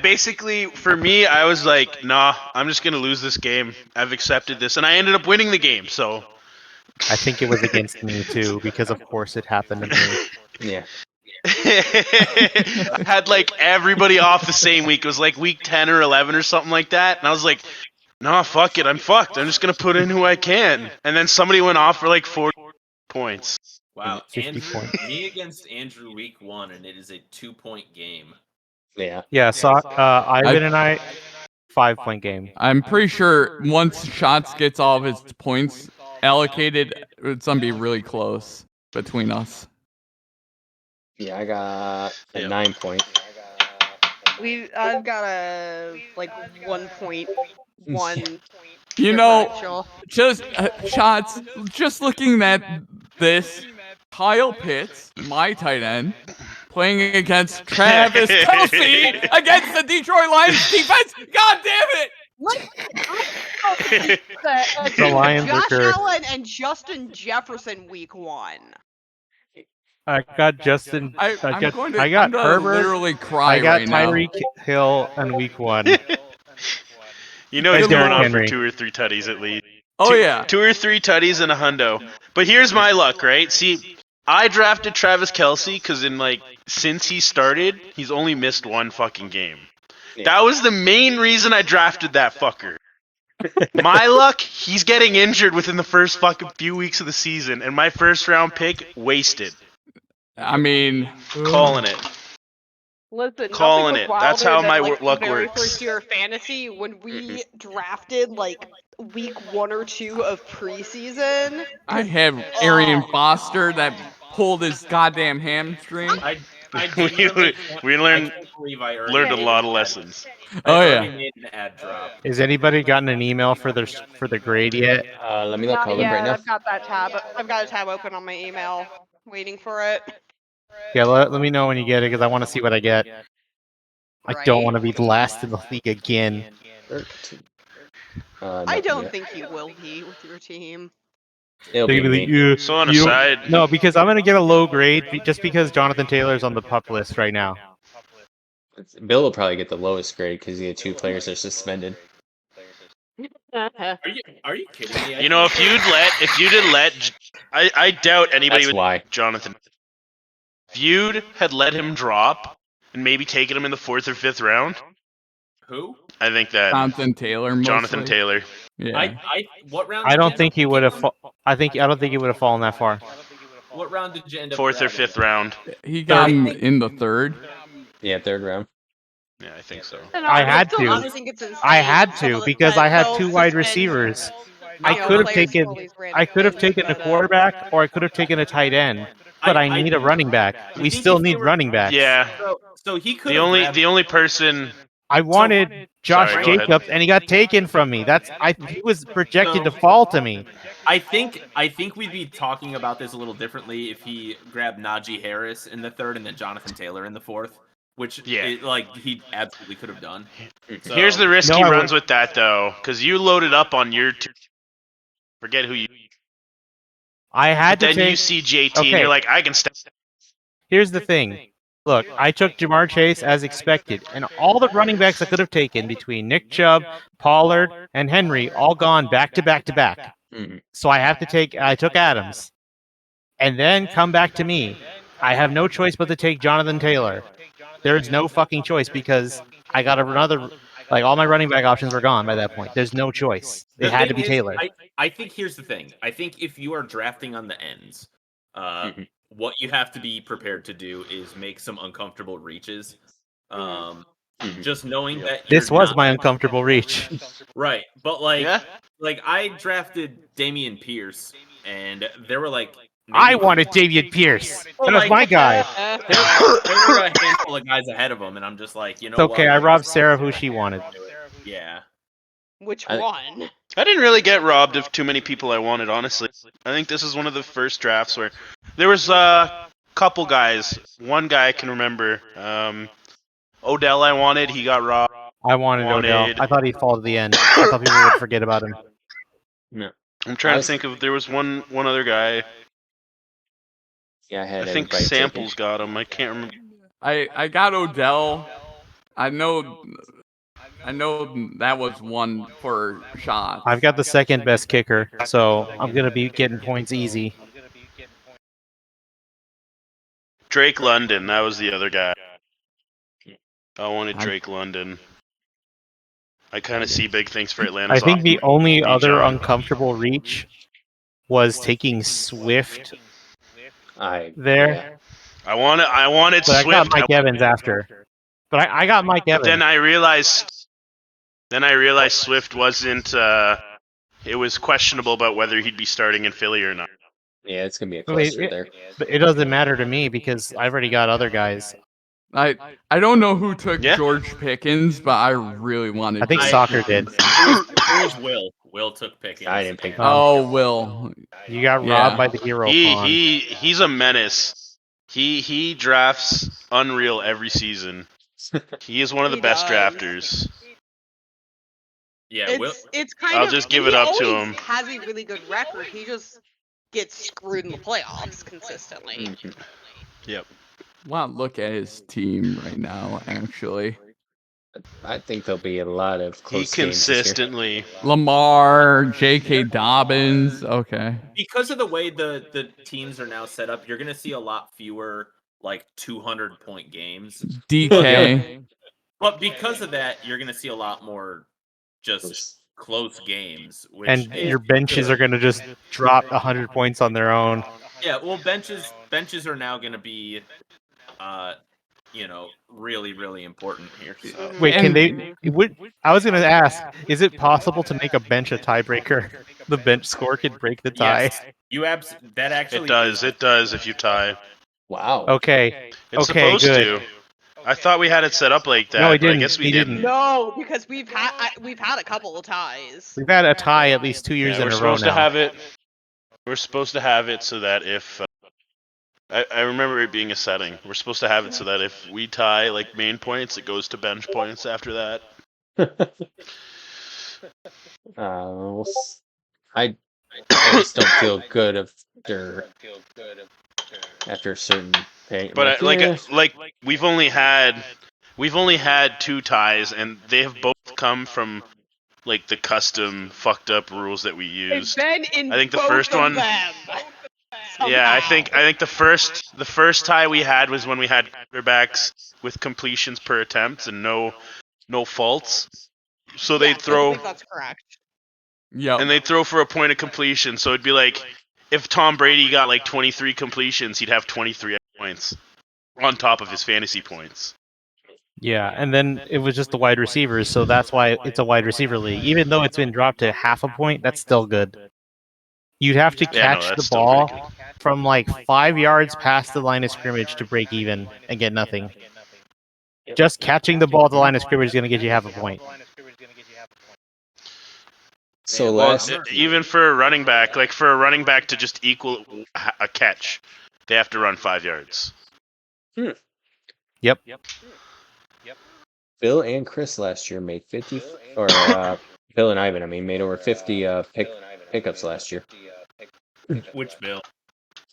Speaker 9: basically, for me, I was like, nah, I'm just going to lose this game. I've accepted this. And I ended up winning the game, so.
Speaker 4: I think it was against me too because of course it happened to me.
Speaker 6: Yeah.
Speaker 9: I had like everybody off the same week. It was like week 10 or 11 or something like that. And I was like, nah, fuck it. I'm fucked. I'm just going to put in who I can. And then somebody went off for like 4 points.
Speaker 5: Wow,
Speaker 4: 50
Speaker 5: Andrew,
Speaker 4: points.
Speaker 5: me against Andrew week 1, and it is a 2-point game.
Speaker 6: Yeah.
Speaker 4: Yeah, so Ivan and I 5-point game.
Speaker 1: I'm pretty sure once Shots gets all of his points allocated, it's gonna be really close between us.
Speaker 6: Yeah, I got a
Speaker 9: Yep.
Speaker 6: 9-point.
Speaker 3: I've got a like 1.1
Speaker 1: You know,
Speaker 3: differential.
Speaker 1: just Shots. Just looking at this, Kyle Pitts, my tight end, playing against Travis Kelsey against the Detroit Lions defense. God damn it!
Speaker 4: The Lions are
Speaker 3: Josh
Speaker 4: cursed.
Speaker 3: Allen and Justin Jefferson week 1.
Speaker 4: I got Justin.
Speaker 1: I'm
Speaker 4: I
Speaker 1: going
Speaker 4: got
Speaker 1: to
Speaker 4: Herbert.
Speaker 1: literally cry
Speaker 4: I got
Speaker 1: right now.
Speaker 4: Tyreek Hill in week 1.
Speaker 9: You know
Speaker 4: And
Speaker 9: he's going
Speaker 4: Derrick
Speaker 9: off
Speaker 4: Henry.
Speaker 9: for 2 or 3 tutties at least.
Speaker 1: Oh yeah.
Speaker 9: 2 or 3 tutties and a hundo. But here's my luck, right? See, I drafted Travis Kelsey because since he started, he's only missed 1 fucking game.
Speaker 6: Yeah.
Speaker 9: That was the main reason I drafted that fucker. My luck, he's getting injured within the first fucking few weeks of the season, and my first round pick wasted.
Speaker 1: I mean,
Speaker 9: Calling it.
Speaker 3: Listen,
Speaker 9: Calling
Speaker 3: nothing
Speaker 9: it.
Speaker 3: was
Speaker 9: That's
Speaker 3: wilder
Speaker 9: how
Speaker 3: than,
Speaker 9: my
Speaker 3: like,
Speaker 9: luck
Speaker 3: very
Speaker 9: works.
Speaker 3: first year of fantasy when we drafted like week 1 or 2 of preseason.
Speaker 1: I have Arian Foster that pulled his goddamn hamstring.
Speaker 5: I genuinely can't,
Speaker 9: we
Speaker 5: I
Speaker 9: learned
Speaker 5: can't believe I already
Speaker 9: learned a
Speaker 5: made
Speaker 9: lot
Speaker 5: an
Speaker 9: of
Speaker 5: ad.
Speaker 9: lessons.
Speaker 1: Oh,
Speaker 5: I
Speaker 1: yeah.
Speaker 5: already made an ad drop.
Speaker 4: Has anybody gotten an email for the grade yet?
Speaker 6: Let me look. I'll look right now.
Speaker 3: I've got that tab. I've got a tab open on my email, waiting for it.
Speaker 4: Yeah, let me know when you get it because I want to see what I get. I don't
Speaker 3: Right.
Speaker 4: want to be last in the league again.
Speaker 6: 13.
Speaker 3: I don't
Speaker 6: yeah.
Speaker 3: think you will be with your team.
Speaker 6: It'll
Speaker 4: They're
Speaker 6: be
Speaker 4: gonna
Speaker 6: me.
Speaker 4: be,
Speaker 9: So on a
Speaker 4: you don't-
Speaker 9: side,
Speaker 4: No, because I'm gonna get a low grade just because Jonathan Taylor's on the pup list right now.
Speaker 6: Bill will probably get the lowest grade because he had 2 players that are suspended.
Speaker 5: Are you kidding me?
Speaker 9: you know, if you'd have let, I doubt anybody
Speaker 6: That's
Speaker 9: would.
Speaker 6: why.
Speaker 9: Jonathan. If you'd had let him drop and maybe taken him in the 4th or 5th round,
Speaker 5: Who?
Speaker 9: I think that
Speaker 1: Jonathan Taylor, mostly.
Speaker 9: Jonathan Taylor.
Speaker 1: Yeah.
Speaker 5: What round?
Speaker 4: I
Speaker 5: did
Speaker 4: don't
Speaker 5: you end
Speaker 4: think
Speaker 5: up
Speaker 4: he would have.
Speaker 5: taking him?
Speaker 4: I don't think he would have fallen that far.
Speaker 5: What round did you end up?
Speaker 9: 4th or
Speaker 5: grabbing?
Speaker 9: 5th round.
Speaker 1: He got
Speaker 4: Third.
Speaker 1: him in the 3rd.
Speaker 6: Yeah, 3rd round.
Speaker 9: Yeah, I think so.
Speaker 4: I had
Speaker 3: still
Speaker 4: to.
Speaker 3: do think it's insane
Speaker 4: I had
Speaker 3: some
Speaker 4: to
Speaker 3: of the-
Speaker 4: because
Speaker 3: that
Speaker 4: I had
Speaker 3: they'll
Speaker 4: 2 wide
Speaker 3: suspend,
Speaker 4: receivers.
Speaker 3: you
Speaker 4: I
Speaker 3: know,
Speaker 4: could have
Speaker 3: players
Speaker 4: taken.
Speaker 3: for all these random
Speaker 4: I could have
Speaker 3: things,
Speaker 4: taken a
Speaker 3: but,
Speaker 4: quarterback or I could have taken a tight end. But I need a running back. We
Speaker 5: think
Speaker 4: still
Speaker 5: if they
Speaker 4: need
Speaker 5: were-
Speaker 4: running backs.
Speaker 9: Yeah.
Speaker 5: So he could.
Speaker 9: The only person.
Speaker 4: I wanted Josh
Speaker 9: Sorry, go ahead.
Speaker 4: Jacobs, and he got taken from me. He was projected to fall to me.
Speaker 5: I think we'd be talking about this a little differently if he grabbed Najee Harris in the 3rd and then Jonathan Taylor in the 4th, which he absolutely could have done. So,
Speaker 9: Here's the risk
Speaker 4: No,
Speaker 9: he
Speaker 4: I
Speaker 9: runs with that though, because you loaded up on your. Forget who you.
Speaker 4: I had to
Speaker 9: Then
Speaker 4: take.
Speaker 9: you see JT and
Speaker 4: Okay.
Speaker 9: you're like, I can step.
Speaker 4: Here's the thing. Look, I took Jamar Chase as expected, and all the running backs I could have taken between Nick Chubb, Pollard, and Henry all gone back to back to back.
Speaker 6: Mhm.
Speaker 4: So I took Adams. And then come back to me. I have no choice but to take Jonathan Taylor. There's no fucking choice because I got another, all my running back options were gone by that point. There's no choice. It
Speaker 5: the
Speaker 4: had to
Speaker 5: thing
Speaker 4: be
Speaker 5: is,
Speaker 4: Taylor.
Speaker 5: I think here's the thing. I think if you are drafting on the ends,
Speaker 6: Mhm.
Speaker 5: what you have to be prepared to do is make some uncomfortable reaches.
Speaker 6: Mhm.
Speaker 5: Just knowing that
Speaker 4: This
Speaker 5: you're
Speaker 4: was
Speaker 5: not
Speaker 4: my
Speaker 5: gonna-
Speaker 4: uncomfortable reach.
Speaker 5: Right, but like
Speaker 9: Yeah.
Speaker 5: I drafted Damian Pierce, and there were like
Speaker 4: I
Speaker 5: maybe
Speaker 4: wanted David Pierce. That was
Speaker 5: like-
Speaker 4: my guy.
Speaker 5: there were a handful of guys ahead of him, and I'm just like, you know
Speaker 4: It's okay.
Speaker 5: what?
Speaker 4: I robbed Sarah of who she wanted.
Speaker 5: Yeah.
Speaker 3: Which
Speaker 6: I-
Speaker 3: one?
Speaker 9: I didn't really get robbed of too many people I wanted, honestly. I think this is one of the first drafts where there was a couple guys. One guy I can remember. Odell I wanted, he got robbed.
Speaker 4: I wanted Odell. I thought he'd fall to the end. I thought people would forget about him.
Speaker 6: No.
Speaker 9: I'm trying to think of there was one other guy.
Speaker 6: Yeah, I had
Speaker 9: I think
Speaker 6: everybody
Speaker 9: Samples
Speaker 6: taken.
Speaker 9: got him. I can't remember.
Speaker 1: I got Odell. I know that was one for shots.
Speaker 4: I've got the second best kicker, so I'm gonna be getting points easy.
Speaker 9: Drake London, that was the other guy. I wanted Drake London. I kind of see big things for Atlanta.
Speaker 4: I think the only other
Speaker 9: John.
Speaker 4: uncomfortable reach was taking Swift
Speaker 6: Yeah.
Speaker 9: I wanted
Speaker 4: But I
Speaker 9: Swift.
Speaker 4: got Mike Evans after. But I got Mike
Speaker 9: But
Speaker 4: Evans.
Speaker 9: then I realized Swift wasn't. It was questionable about whether he'd be starting in Philly or not.
Speaker 6: Yeah, it's gonna be a
Speaker 4: I mean,
Speaker 6: cluster there.
Speaker 4: But it doesn't matter to me because I've already got other guys.
Speaker 1: I don't know who took
Speaker 9: Yeah.
Speaker 1: George Pickens, but I really wanted.
Speaker 4: I think
Speaker 1: George
Speaker 4: Soccer did.
Speaker 5: It was Will. Will took Pickens.
Speaker 6: I didn't pick him.
Speaker 1: Oh, Will.
Speaker 4: You got
Speaker 1: Yeah.
Speaker 4: robbed by the hero pawn.
Speaker 9: He's a menace. He drafts unreal every season. He is one of the
Speaker 3: He
Speaker 9: best
Speaker 3: does.
Speaker 9: drafters.
Speaker 5: Yeah, Will.
Speaker 3: It's kind
Speaker 9: I'll
Speaker 3: of.
Speaker 9: just
Speaker 3: and
Speaker 9: give
Speaker 3: he
Speaker 9: it up to
Speaker 3: always
Speaker 9: him.
Speaker 3: Has a really good record. He just gets screwed in the playoffs consistently.
Speaker 6: Mhm.
Speaker 9: Yep.
Speaker 1: Want to look at his team right now, actually.
Speaker 6: I think there'll be a lot of
Speaker 9: He
Speaker 6: close games this year.
Speaker 9: consistently.
Speaker 1: Lamar, J.K. Dobbins. Okay.
Speaker 5: Because of the way the teams are now set up, you're gonna see a lot fewer like 200-point games.
Speaker 1: DK.
Speaker 5: But because of that, you're gonna see a lot more just close games. Which
Speaker 4: And
Speaker 5: is
Speaker 4: your benches
Speaker 5: good.
Speaker 4: are going to just drop 100 points on their own.
Speaker 5: Yeah, well, benches are now gonna be, really, really important here. So.
Speaker 4: Wait, can they? I was going to ask, is it possible to make a bench a tiebreaker? The bench score could break the tie.
Speaker 5: Yes, that actually
Speaker 9: It does if you tie.
Speaker 6: Wow.
Speaker 4: Okay.
Speaker 9: It's
Speaker 4: Okay,
Speaker 9: supposed
Speaker 4: good.
Speaker 9: to. I thought we had it set up like that.
Speaker 4: No, he
Speaker 9: but I
Speaker 4: didn't.
Speaker 9: guess we
Speaker 4: He
Speaker 9: didn't.
Speaker 4: didn't.
Speaker 3: No, because we've had a couple of ties.
Speaker 4: We've had a tie at least 2 years
Speaker 9: Yeah,
Speaker 4: in
Speaker 9: we're
Speaker 4: a row
Speaker 9: supposed
Speaker 4: now.
Speaker 9: to have it. We're supposed to have it so that if I remember it being a setting. We're supposed to have it so that if we tie like main points, it goes to bench points after that.
Speaker 6: I just don't feel good after a certain thing.
Speaker 9: But like we've only had 2 ties, and they have both come from like the custom fucked up rules that we
Speaker 3: It's
Speaker 9: used.
Speaker 3: been in
Speaker 9: I think the
Speaker 3: both
Speaker 9: first
Speaker 3: of
Speaker 9: one.
Speaker 3: them.
Speaker 9: Yeah, I
Speaker 3: somehow.
Speaker 9: think the first tie we had was when we had quarterbacks with completions per attempt and no faults. So they'd
Speaker 3: Yes, I
Speaker 9: throw
Speaker 3: believe that's correct.
Speaker 1: Yep.
Speaker 9: and they'd throw for a point of completion. So it'd be like if Tom Brady got like 23 completions, he'd have 23 points on top of his fantasy points.
Speaker 4: Yeah, and then it was just the wide receivers, so that's why it's a wide receiver league. Even though it's been dropped to half a point, that's still good. You'd have to
Speaker 9: Yeah, no,
Speaker 4: catch
Speaker 9: that's
Speaker 4: the
Speaker 9: still pretty
Speaker 4: ball from like 5 yards past the line of scrimmage to break even and get nothing. Just catching the ball at the line of scrimmage is going to get you half a point.
Speaker 6: So
Speaker 9: Well,
Speaker 6: last
Speaker 9: even for a running back, like for a running back to just equal a catch, they have to run 5 yards.
Speaker 4: Yep.
Speaker 6: Bill and Chris last year made 50, or Bill and Ivan, I mean, made over 50 pickups last year.
Speaker 5: Which Bill?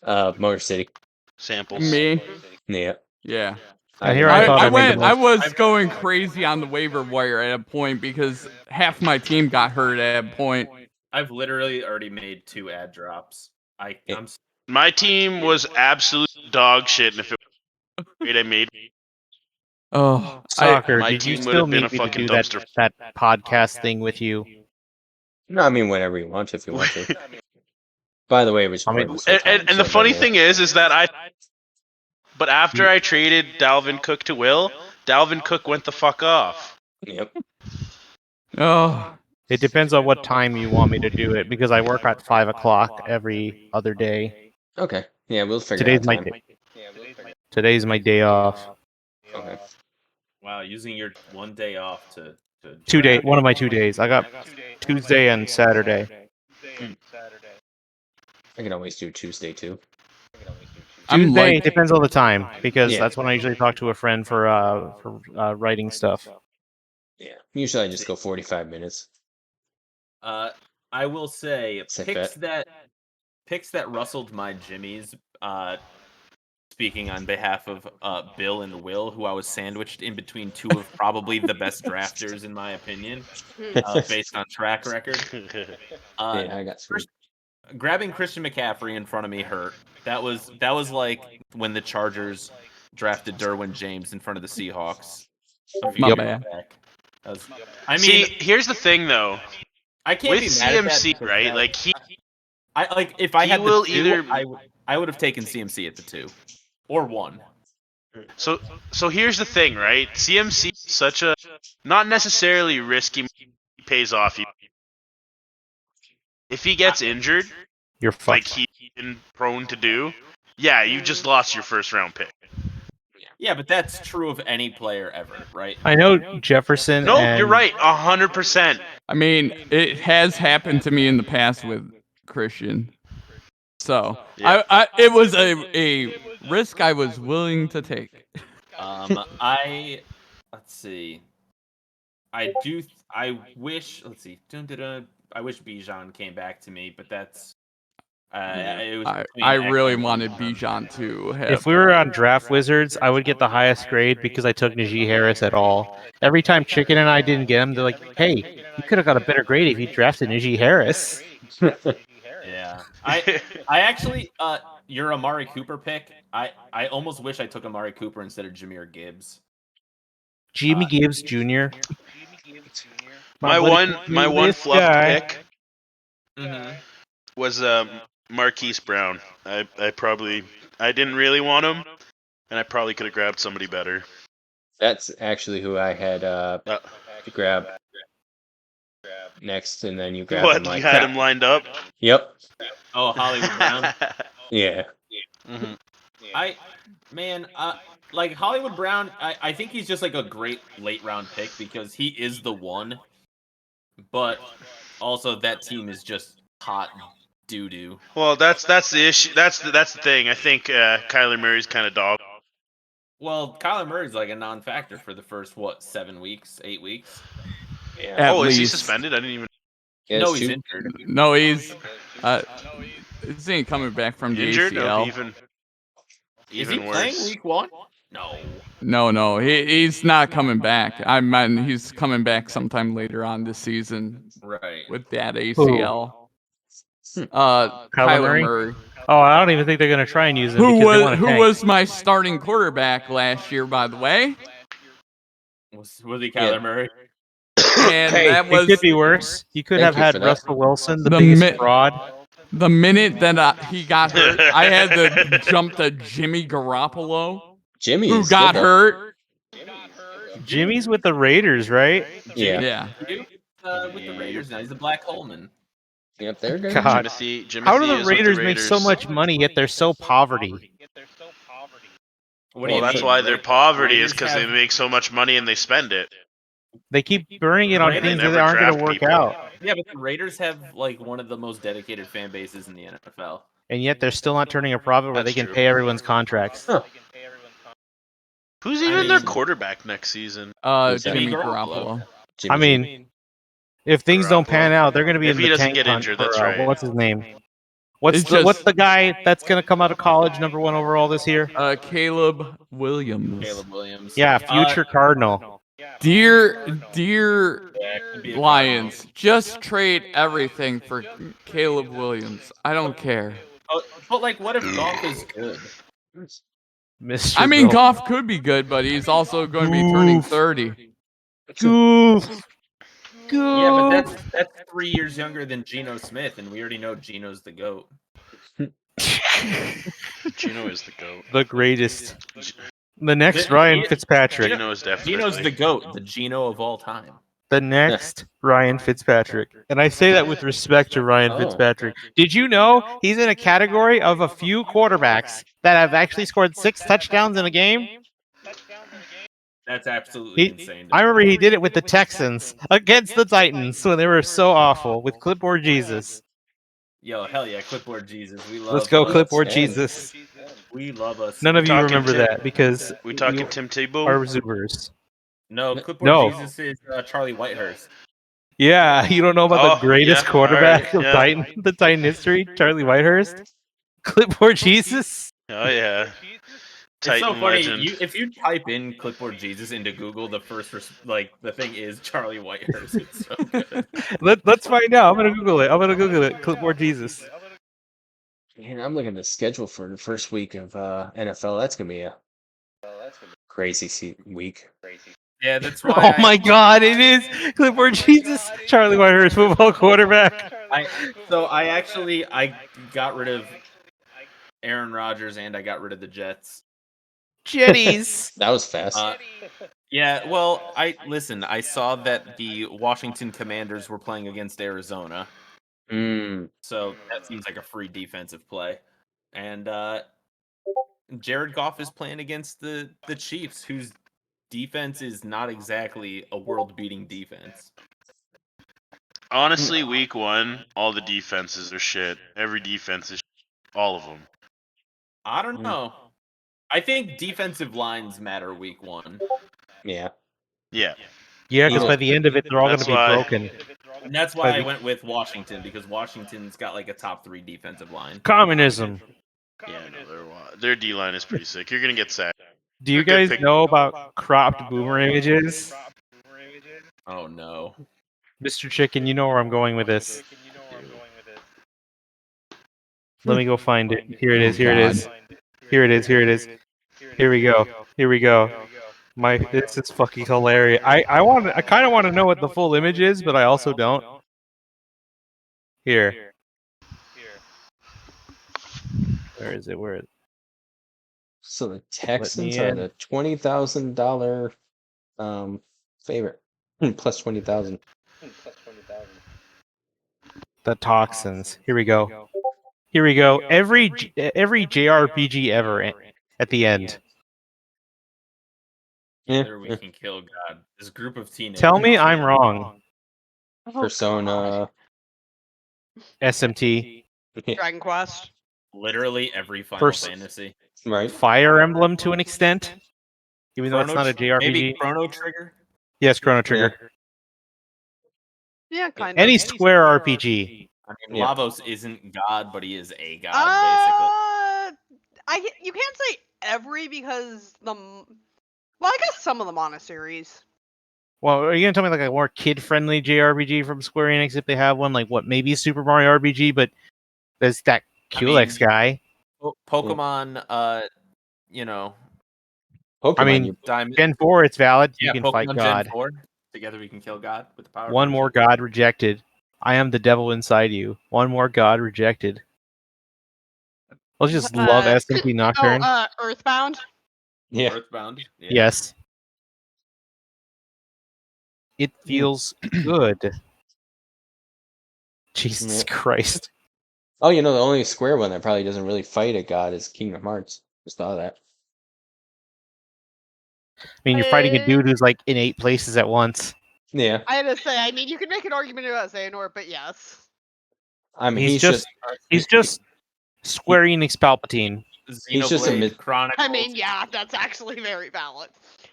Speaker 6: Motor City.
Speaker 9: Samples.
Speaker 1: Me.
Speaker 6: Yeah.
Speaker 1: Yeah.
Speaker 4: Here I thought I made the
Speaker 1: I
Speaker 4: most.
Speaker 1: was going crazy on the waiver wire at a point because half my team got hurt at a point.
Speaker 5: I've literally already made 2 ad drops. I'm
Speaker 9: My team was absolute dog shit, and if it was great, I made.
Speaker 1: Oh,
Speaker 4: Soccer,
Speaker 9: my
Speaker 4: did you
Speaker 9: team would
Speaker 4: still
Speaker 9: have been
Speaker 4: need
Speaker 9: a
Speaker 4: me to
Speaker 9: fucking
Speaker 4: do that,
Speaker 9: dumpster.
Speaker 4: that podcast thing with you?
Speaker 6: No, I mean, whenever you want, if you want to. By the way, it was
Speaker 4: I mean-
Speaker 6: recorded sometime,
Speaker 9: And the
Speaker 6: so
Speaker 9: funny
Speaker 6: then,
Speaker 9: thing is that but after I traded Dalvin Cook to Will, Dalvin Cook went the fuck off.
Speaker 6: Yep.
Speaker 1: oh,
Speaker 4: It depends on what time you want me to do it because I work at 5 o'clock every other day.
Speaker 6: Okay. Yeah, we'll figure
Speaker 4: Today's
Speaker 6: out
Speaker 4: my
Speaker 6: time.
Speaker 4: day. Today's my day off.
Speaker 6: Okay.
Speaker 5: wow, using your one day off to
Speaker 4: 2 day,
Speaker 5: draft.
Speaker 4: one of my 2 days. I got Tuesday and Saturday.
Speaker 6: I can always do Tuesday too.
Speaker 1: I'm
Speaker 4: Tuesday
Speaker 1: like,
Speaker 4: depends on the time because
Speaker 6: Yeah.
Speaker 4: that's when I usually talk to a friend for writing stuff.
Speaker 6: Yeah. Usually I just go 45 minutes.
Speaker 5: I will say
Speaker 6: Safe
Speaker 5: picks that rustled my jimmies. Speaking on behalf of Bill and Will, who I was sandwiched in between 2 of probably the best drafters in my opinion, based on track record.
Speaker 6: Yeah, I got screwed.
Speaker 5: Grabbing Christian McCaffrey in front of me hurt. That was like when the Chargers drafted Derwin James in front of the Seahawks. a few
Speaker 1: My
Speaker 5: years
Speaker 1: bad.
Speaker 5: back. I mean,
Speaker 9: See, here's the thing though.
Speaker 5: I can't
Speaker 9: With
Speaker 5: be mad at that
Speaker 9: CMC,
Speaker 5: because
Speaker 9: right?
Speaker 5: that-
Speaker 9: Like
Speaker 5: if I
Speaker 9: he
Speaker 5: had
Speaker 9: will
Speaker 5: the 2,
Speaker 9: either-
Speaker 5: I would have taken CMC at the 2 or 1.
Speaker 9: So here's the thing, right? CMC is such a not necessarily risky, pays off. If he gets injured,
Speaker 4: You're
Speaker 9: like
Speaker 4: fucked.
Speaker 9: he's been prone to do, yeah, you just lost your first round pick.
Speaker 5: Yeah, but that's true of any player ever, right?
Speaker 4: I know Jefferson.
Speaker 9: No,
Speaker 4: and
Speaker 9: you're right, 100%.
Speaker 1: I mean, it has happened to me in the past with Christian. So
Speaker 9: Yeah.
Speaker 1: it was a risk I was willing to take.
Speaker 5: Let's see. I wish. Let's see. I wish Bijan came back to me, but that's. It was
Speaker 1: I
Speaker 5: between
Speaker 1: really
Speaker 5: Eckler
Speaker 1: wanted
Speaker 5: and
Speaker 1: Bijan to have.
Speaker 4: If we were on Draft Wizards, I would get the highest grade because I took Najee Harris at all. Every time Chicken and I didn't get him, they're like, "Hey, you could have got a better grade if you drafted Najee Harris."
Speaker 5: Yeah, I actually your Amari Cooper pick. I almost wish I took Amari Cooper instead of Jahmyr Gibbs.
Speaker 4: Jimmy Gibbs Jr.
Speaker 9: My one fluff pick
Speaker 5: Mm-hmm.
Speaker 9: was Marquise Brown. I didn't really want him, and I probably could have grabbed somebody better.
Speaker 6: That's actually who I had to grab next, and then you grabbed him.
Speaker 9: What, you had him lined up?
Speaker 6: Yep.
Speaker 5: Oh, Hollywood Brown.
Speaker 6: Yeah.
Speaker 9: Mm-hmm.
Speaker 5: Like Hollywood Brown, I think he's just like a great late round pick because he is the one. But also that team is just hot doo doo.
Speaker 9: Well, that's the issue. That's the thing. I think Kyler Murray's kind of dog.
Speaker 5: Well, Kyler Murray's like a non-factor for the first 7 weeks, 8 weeks.
Speaker 6: Yeah.
Speaker 1: At
Speaker 9: Is he
Speaker 1: least.
Speaker 9: suspended? I didn't even.
Speaker 6: Yeah,
Speaker 5: No,
Speaker 6: it's
Speaker 5: he's
Speaker 6: two-
Speaker 5: injured.
Speaker 1: No, he's ain't coming back from the
Speaker 9: Injured?
Speaker 1: ACL.
Speaker 9: No, even
Speaker 5: Is he
Speaker 9: worse.
Speaker 5: playing week 1? No.
Speaker 1: No, he's not coming back. I mean, he's coming back sometime later on this season
Speaker 5: Right.
Speaker 1: with that ACL.
Speaker 4: Kyler
Speaker 1: Murray.
Speaker 4: Oh, I don't even think they're gonna try and use him
Speaker 1: Who
Speaker 4: because they want to tank.
Speaker 1: was my starting quarterback last year, by the way?
Speaker 5: Was he Kyler Murray?
Speaker 1: And
Speaker 4: Hey,
Speaker 1: that
Speaker 4: it
Speaker 1: was
Speaker 4: could be worse. You could
Speaker 6: Thank
Speaker 4: have
Speaker 6: you
Speaker 4: had
Speaker 6: for that.
Speaker 4: Russell Wilson, the
Speaker 1: The
Speaker 4: biggest
Speaker 1: mi-
Speaker 4: fraud.
Speaker 1: the minute that he got hurt. I had to jump to Jimmy Garoppolo,
Speaker 6: Jimmy
Speaker 1: who
Speaker 6: is
Speaker 1: got
Speaker 6: good, though.
Speaker 1: hurt.
Speaker 4: Jimmy's with the Raiders, right?
Speaker 6: Yeah.
Speaker 1: Yeah.
Speaker 5: With the Raiders now. He's the Black Coleman.
Speaker 6: Yep, they're good.
Speaker 4: God.
Speaker 9: Timothy
Speaker 4: How do
Speaker 9: is
Speaker 4: the
Speaker 9: with
Speaker 4: Raiders make so much money yet they're so poverty?
Speaker 5: What do
Speaker 9: Well,
Speaker 5: you
Speaker 9: that's
Speaker 5: mean?
Speaker 9: why their poverty is
Speaker 5: Raiders
Speaker 9: because they
Speaker 5: have-
Speaker 9: make so much money and they spend it.
Speaker 4: They keep burning it on
Speaker 5: Raiders
Speaker 4: things that
Speaker 9: never
Speaker 4: aren't going
Speaker 9: draft
Speaker 4: to work
Speaker 9: people.
Speaker 4: out,
Speaker 5: Yeah, but the Raiders have like one of the most dedicated fan bases in the NFL.
Speaker 4: and yet they're still not turning a profit where
Speaker 9: That's
Speaker 4: they can
Speaker 9: true.
Speaker 4: pay everyone's contracts.
Speaker 6: Huh.
Speaker 9: Who's
Speaker 5: I
Speaker 9: even their
Speaker 5: mean-
Speaker 9: quarterback next season?
Speaker 6: Who's that?
Speaker 1: Jimmy
Speaker 5: Jimmy
Speaker 1: Garoppolo.
Speaker 6: Jimmy
Speaker 4: I mean, if things don't pan out, they're going to be
Speaker 9: If
Speaker 4: in
Speaker 9: he
Speaker 4: the
Speaker 9: doesn't
Speaker 4: tank
Speaker 9: get
Speaker 4: hunt
Speaker 9: injured,
Speaker 4: for,
Speaker 9: that's right.
Speaker 4: What's his name?
Speaker 1: It's just-
Speaker 4: What's the guy that's going to come out of college number 1 overall this year?
Speaker 1: Caleb Williams.
Speaker 5: Caleb Williams.
Speaker 4: Yeah, future Cardinal.
Speaker 1: Dear
Speaker 5: Yeah, could be a
Speaker 1: Lions, just trade everything for Caleb Williams. I don't care.
Speaker 5: Cardinal. But like, what if Goff is good?
Speaker 4: Mr.
Speaker 1: I mean,
Speaker 4: Bill.
Speaker 1: Goff could be good, but he's also going to be turning
Speaker 4: Goof.
Speaker 1: 30.
Speaker 4: Goof.
Speaker 5: Yeah, but that's 3 years younger than Geno Smith, and we already know Geno's the GOAT.
Speaker 9: Gino is the GOAT.
Speaker 4: The greatest. The next Ryan Fitzpatrick.
Speaker 9: Gino is definitely.
Speaker 5: Geno's the GOAT, the Geno of all time.
Speaker 4: The next Ryan Fitzpatrick. And I say that with respect to Ryan
Speaker 6: Oh.
Speaker 4: Fitzpatrick. Did you know he's in a category of a few quarterbacks that have actually scored 6 touchdowns in a game?
Speaker 5: That's absolutely
Speaker 4: He,
Speaker 5: insane.
Speaker 4: I remember he did it with the Texans against the Titans when they were so awful with Clipboard Jesus.
Speaker 5: Yo, hell yeah, Clipboard Jesus. We love.
Speaker 4: Let's go, Clipboard
Speaker 6: Outstanding.
Speaker 4: Jesus.
Speaker 5: We love us.
Speaker 4: None of you
Speaker 9: Talking
Speaker 4: remember
Speaker 9: Tim-
Speaker 4: that because
Speaker 9: We talking
Speaker 4: you
Speaker 9: Tim Tebow?
Speaker 4: are Zoomers.
Speaker 5: No, Clipboard
Speaker 4: No.
Speaker 5: Jesus is Charlie Whitehurst.
Speaker 4: Yeah, you don't know about the greatest
Speaker 9: yeah,
Speaker 4: quarterback
Speaker 9: alright,
Speaker 4: of the Titan history, Charlie Whitehurst? Clipboard Jesus?
Speaker 9: Oh yeah.
Speaker 5: It's so
Speaker 9: Titan
Speaker 5: funny.
Speaker 9: legend.
Speaker 5: If you type in Clipboard Jesus into Google, the first the thing is Charlie Whitehurst. It's so good.
Speaker 4: Let's find out. I'm gonna Google it. Clipboard Jesus.
Speaker 6: Man, I'm looking at the schedule for the first week of NFL. That's gonna be a crazy week.
Speaker 5: Yeah, that's why.
Speaker 4: Oh my God, it is Clipboard Jesus. Charlie Whitehurst, football quarterback.
Speaker 5: I got rid of Aaron Rodgers, and I got rid of the Jets.
Speaker 4: Jetties.
Speaker 6: That was fast.
Speaker 5: Yeah, well, I saw that the Washington Commanders were playing against Arizona, so that seems like a free defensive play. And Jared Goff is playing against the Chiefs, whose defense is not exactly a world-beating defense.
Speaker 9: Honestly, week 1, all the defenses are shit. Every defense is shit. All of them.
Speaker 5: I don't know. I think defensive lines matter week 1.
Speaker 6: Yeah.
Speaker 9: Yeah.
Speaker 4: Yeah, because by the end of it, they're all going to
Speaker 9: That's
Speaker 4: be
Speaker 9: why-
Speaker 4: broken.
Speaker 5: And that's why I went with Washington, because Washington's got like a top 3 defensive line.
Speaker 4: Communism.
Speaker 9: Yeah, no, their D line is pretty sick. You're gonna get sacked.
Speaker 4: Do you
Speaker 9: They're good
Speaker 4: guys
Speaker 9: pick-
Speaker 4: know about cropped boomer images?
Speaker 5: Oh no.
Speaker 4: Mr. Chicken, you know where I'm going with this. Let me go find it. Here it is. Here it is. Here it is. Here it is. Here we go. Here we go. This is fucking hilarious. I kind of want to know what the full image is, but I also don't. Here. Where is it? Where is it?
Speaker 6: So the Texans
Speaker 4: me
Speaker 6: are
Speaker 4: in.
Speaker 6: the $20,000 favorite. Plus 20,000.
Speaker 4: The toxins. Here we go. Here we go. Every JRPG ever at the end.
Speaker 5: There we can kill God. This group of teenagers.
Speaker 4: Tell me I'm wrong.
Speaker 6: Persona.
Speaker 4: SMT.
Speaker 3: Dragon Quest.
Speaker 5: Literally every Final
Speaker 4: First-
Speaker 5: Fantasy.
Speaker 6: Right.
Speaker 4: Fire Emblem to an extent. Even though it's not a JRPG.
Speaker 5: Maybe Chrono Trigger?
Speaker 4: Yes, Chrono Trigger.
Speaker 3: Yeah, kind
Speaker 4: Any
Speaker 3: of.
Speaker 4: Square RPG.
Speaker 5: I mean, Lavos isn't God, but he is a God,
Speaker 3: You can't say every because well, I guess some of the monasteries.
Speaker 4: Well, are you gonna tell me like a more kid-friendly JRPG from Square Enix if they have one? Like what? Maybe Super Mario RPG, but there's that Culex guy.
Speaker 5: Pokemon, you know.
Speaker 6: Pokemon.
Speaker 4: I mean,
Speaker 5: Diamond.
Speaker 4: Gen 4, it's valid.
Speaker 5: Yeah,
Speaker 4: You can
Speaker 5: Pokemon
Speaker 4: fight
Speaker 5: Gen
Speaker 4: God.
Speaker 5: 4. Together we can kill God with the power.
Speaker 4: One more God rejected. I am the devil inside you. One more God rejected. I just love SMP Nocturne.
Speaker 3: Earthbound.
Speaker 6: Yeah.
Speaker 5: Earthbound. Yeah.
Speaker 4: Yes. It feels good. Jesus Christ.
Speaker 6: Oh, the only Square one that probably doesn't really fight a god is Kingdom Hearts. Just thought of that.
Speaker 4: I mean, you're fighting a dude who's like in 8 places at once.
Speaker 6: Yeah.
Speaker 3: I had to say, I mean, you can make an argument about Xehanort, but yes.
Speaker 6: I mean,
Speaker 4: he's just Square Enix Palpatine.
Speaker 6: He's just a
Speaker 5: Chronicles.
Speaker 3: I mean, yeah, that's actually very valid.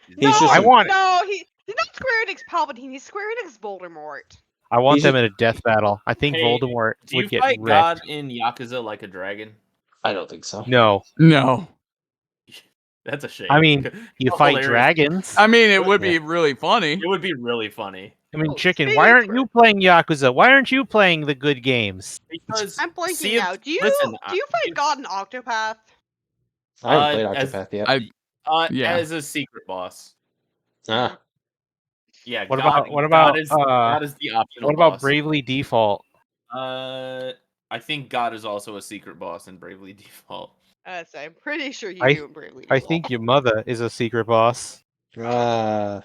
Speaker 6: He's just
Speaker 3: He's not Square Enix Palpatine. He's Square Enix Voldemort.
Speaker 4: I want them in a death battle. I think Voldemort
Speaker 5: Do you
Speaker 4: would get
Speaker 5: fight
Speaker 4: wrecked.
Speaker 5: God in Yakuza like a dragon?
Speaker 6: I don't think so.
Speaker 4: No.
Speaker 5: That's a shame.
Speaker 4: I mean, you
Speaker 5: How
Speaker 4: fight
Speaker 5: hilarious.
Speaker 4: dragons.
Speaker 1: I mean, it would be really funny.
Speaker 5: It would be really funny.
Speaker 4: I mean, Chicken, why aren't you playing Yakuza? Why aren't you playing the good games?
Speaker 5: Because
Speaker 3: I'm blanking
Speaker 5: Sea of-
Speaker 3: now. Do you
Speaker 5: listen,
Speaker 3: fight God in Octopath?
Speaker 6: I haven't played Octopath yet.
Speaker 1: Yeah.
Speaker 5: As a secret boss.
Speaker 6: Ah.
Speaker 5: Yeah.
Speaker 4: What
Speaker 5: God,
Speaker 4: about
Speaker 5: God is the optional
Speaker 4: what about
Speaker 5: boss.
Speaker 4: Bravely Default?
Speaker 5: I think God is also a secret boss in Bravely Default.
Speaker 3: I'm pretty sure you
Speaker 4: I
Speaker 3: do in Bravely
Speaker 4: I
Speaker 3: Default.
Speaker 4: think your mother is a secret boss.
Speaker 5: Man,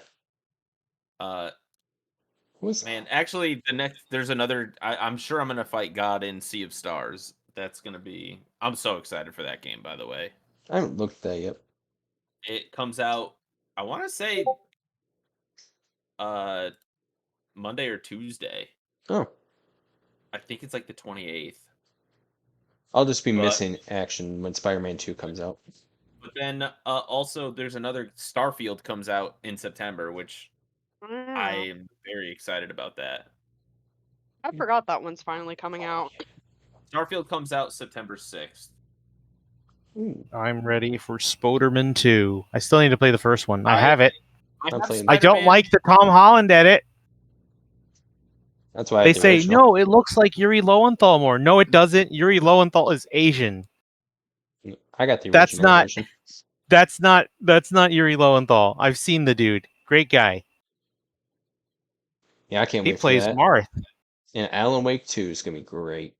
Speaker 5: actually, there's another. I'm sure I'm gonna fight God in Sea of Stars. That's gonna be. I'm so excited for that game. By the way,
Speaker 6: I haven't looked at that yet.
Speaker 5: it comes out. I want to say, Monday or Tuesday.
Speaker 6: Oh.
Speaker 5: I think it's like the 28th.
Speaker 6: I'll just be missing action when Spider-Man 2 comes out.
Speaker 5: But then also there's another Starfield comes out in September, which I am very excited about that.
Speaker 3: I forgot that one's finally coming out.
Speaker 5: Starfield comes out September 6th.
Speaker 4: I'm ready for Spoderman 2. I still need to play the first one. I have it. I don't
Speaker 5: Spider-Man.
Speaker 4: like the Tom Holland edit.
Speaker 6: That's why
Speaker 4: They say, no, it looks like Yuri Lowenthal more. No, it doesn't. Yuri Lowenthal is Asian.
Speaker 6: I got the original version.
Speaker 4: That's not Yuri Lowenthal. I've seen the dude. Great guy.
Speaker 6: Yeah, I can't
Speaker 4: He
Speaker 6: wait for
Speaker 4: plays
Speaker 6: that.
Speaker 4: Marth.
Speaker 6: And Alan Wake 2 is going to be great.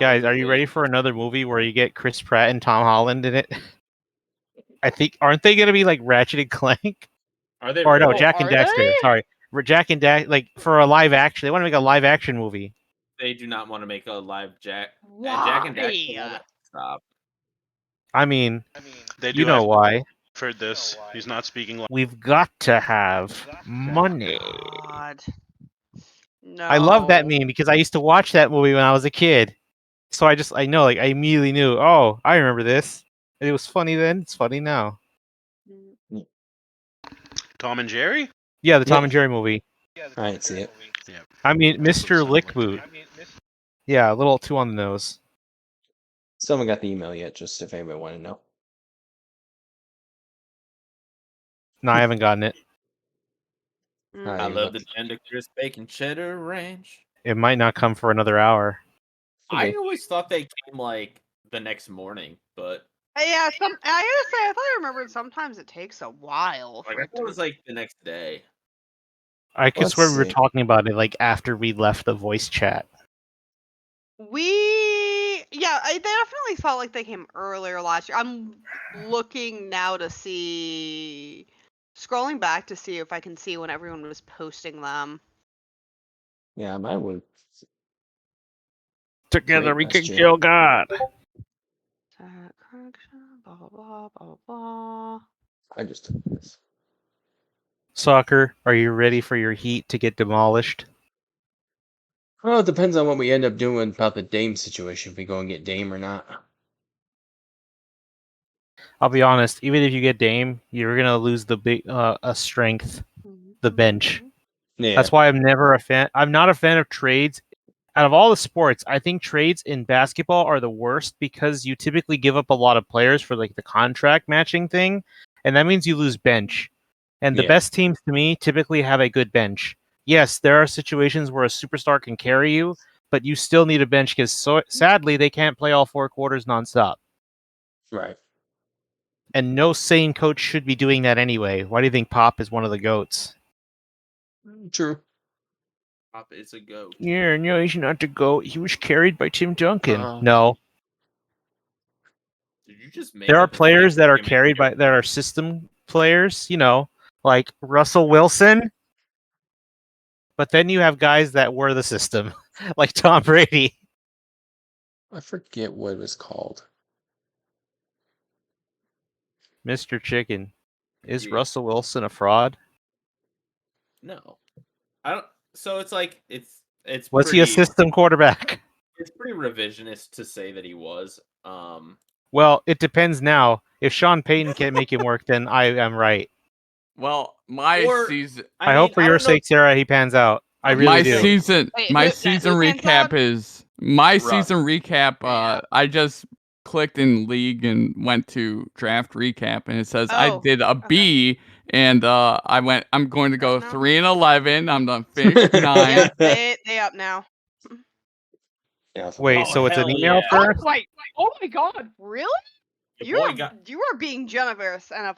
Speaker 4: Guys, are you ready for another movie where you get Chris Pratt and Tom Holland in it? I think aren't they gonna be like Ratchet and Clank?
Speaker 5: Are they?
Speaker 4: Or no,
Speaker 5: really?
Speaker 4: Jack and
Speaker 3: are
Speaker 4: Dexter.
Speaker 3: they?
Speaker 4: Sorry, Jack and like for a live action. They want to make a live action movie.
Speaker 5: They do not want to make a live Jack.
Speaker 3: Why?
Speaker 5: Jack and Dexter. Stop.
Speaker 4: I mean,
Speaker 9: They
Speaker 4: you
Speaker 9: do
Speaker 4: know
Speaker 9: have
Speaker 4: why?
Speaker 9: for this. He's not speaking.
Speaker 4: We've got to have money.
Speaker 3: God. No.
Speaker 4: I love that meme because I used to watch that movie when I was a kid. So I know, like I immediately knew. Oh, I remember this. And it was funny then. It's funny now.
Speaker 9: Tom and Jerry.
Speaker 4: Yeah, the Tom
Speaker 6: Yeah.
Speaker 4: and Jerry movie.
Speaker 6: I didn't see it.
Speaker 4: I mean, Mr.
Speaker 9: sound like
Speaker 4: Lickboot. Yeah, a little too on the nose.
Speaker 6: Still haven't got the email yet, just if anybody want to know.
Speaker 4: No, I haven't gotten it.
Speaker 5: I
Speaker 6: you
Speaker 5: love
Speaker 6: look-
Speaker 5: the tender crisp bacon cheddar ranch.
Speaker 4: It might not come for another hour.
Speaker 5: I
Speaker 6: Okay.
Speaker 5: always thought they came like the next morning, but
Speaker 3: Yeah, I gotta say, I thought I remembered sometimes it takes a while.
Speaker 5: like
Speaker 3: For
Speaker 5: I
Speaker 3: it
Speaker 5: thought it
Speaker 3: to...
Speaker 5: was like the next day.
Speaker 4: I could
Speaker 6: Let's
Speaker 4: swear we were
Speaker 6: see.
Speaker 4: talking about it like after we left the voice chat.
Speaker 3: I definitely felt like they came earlier last year. I'm looking now to see, scrolling back to see if I can see when everyone was posting them.
Speaker 6: Yeah, mine would.
Speaker 4: Together
Speaker 6: Great
Speaker 4: we can
Speaker 6: question.
Speaker 4: kill God.
Speaker 3: Correction, blah blah blah blah blah.
Speaker 6: I just took this.
Speaker 4: Soccer, are you ready for your Heat to get demolished?
Speaker 6: Well, it depends on what we end up doing about the Dame situation. If we go and get Dame or not.
Speaker 4: I'll be honest. Even if you get Dame, you're gonna lose the big a strength, the bench.
Speaker 6: Yeah.
Speaker 4: That's why I'm never a fan. I'm not a fan of trades. Out of all the sports, I think trades in basketball are the worst because you typically give up a lot of players for like the contract matching thing, and that means you lose bench. And the
Speaker 6: Yeah.
Speaker 4: best teams to me typically have a good bench. Yes, there are situations where a superstar can carry you, but you still need a bench because sadly they can't play all 4 quarters nonstop.
Speaker 6: Right.
Speaker 4: And no sane coach should be doing that anyway. Why do you think Pop is one of the GOATs?
Speaker 6: True.
Speaker 5: Pop is a goat.
Speaker 4: Yeah, no, he's not the GOAT. He was carried by Tim Duncan.
Speaker 6: Uh,
Speaker 4: No.
Speaker 5: Did you just make
Speaker 4: There are
Speaker 5: up a
Speaker 4: players
Speaker 5: fake
Speaker 4: that are
Speaker 5: image
Speaker 4: carried by
Speaker 5: of-
Speaker 4: that are system players, like Russell Wilson. But then you have guys that were the system, like Tom Brady.
Speaker 6: I forget what it was called.
Speaker 4: Mr. Chicken. Is
Speaker 5: Yeah.
Speaker 4: Russell Wilson a fraud?
Speaker 5: No, I don't. So it's like it's
Speaker 4: Was
Speaker 5: pretty,
Speaker 4: he a system quarterback?
Speaker 5: It's pretty revisionist to say that he was.
Speaker 4: Well, it depends now. If Sean Payton can't make him work, then I am right.
Speaker 1: Well, my
Speaker 5: Or-
Speaker 1: season,
Speaker 4: I hope for your sake, Sarah, he pans out. I really
Speaker 1: my
Speaker 4: do.
Speaker 1: season,
Speaker 3: Wait,
Speaker 1: my
Speaker 3: who
Speaker 1: season
Speaker 3: pans
Speaker 1: recap
Speaker 3: out?
Speaker 1: is my
Speaker 5: Russ.
Speaker 1: season recap.
Speaker 3: Yeah.
Speaker 1: I just clicked in League and went to draft recap, and it says I
Speaker 3: Oh,
Speaker 1: did a B, and I went. I'm going to go
Speaker 3: No.
Speaker 1: 3-11. I'm done. Finish 9.
Speaker 3: Yeah, they up now.
Speaker 6: Yeah,
Speaker 4: Wait,
Speaker 5: Oh,
Speaker 4: so it's an
Speaker 5: hell
Speaker 4: email
Speaker 5: yeah.
Speaker 4: first?
Speaker 3: Oh my god, really?
Speaker 5: Your boy got
Speaker 3: You are being generous, NFL.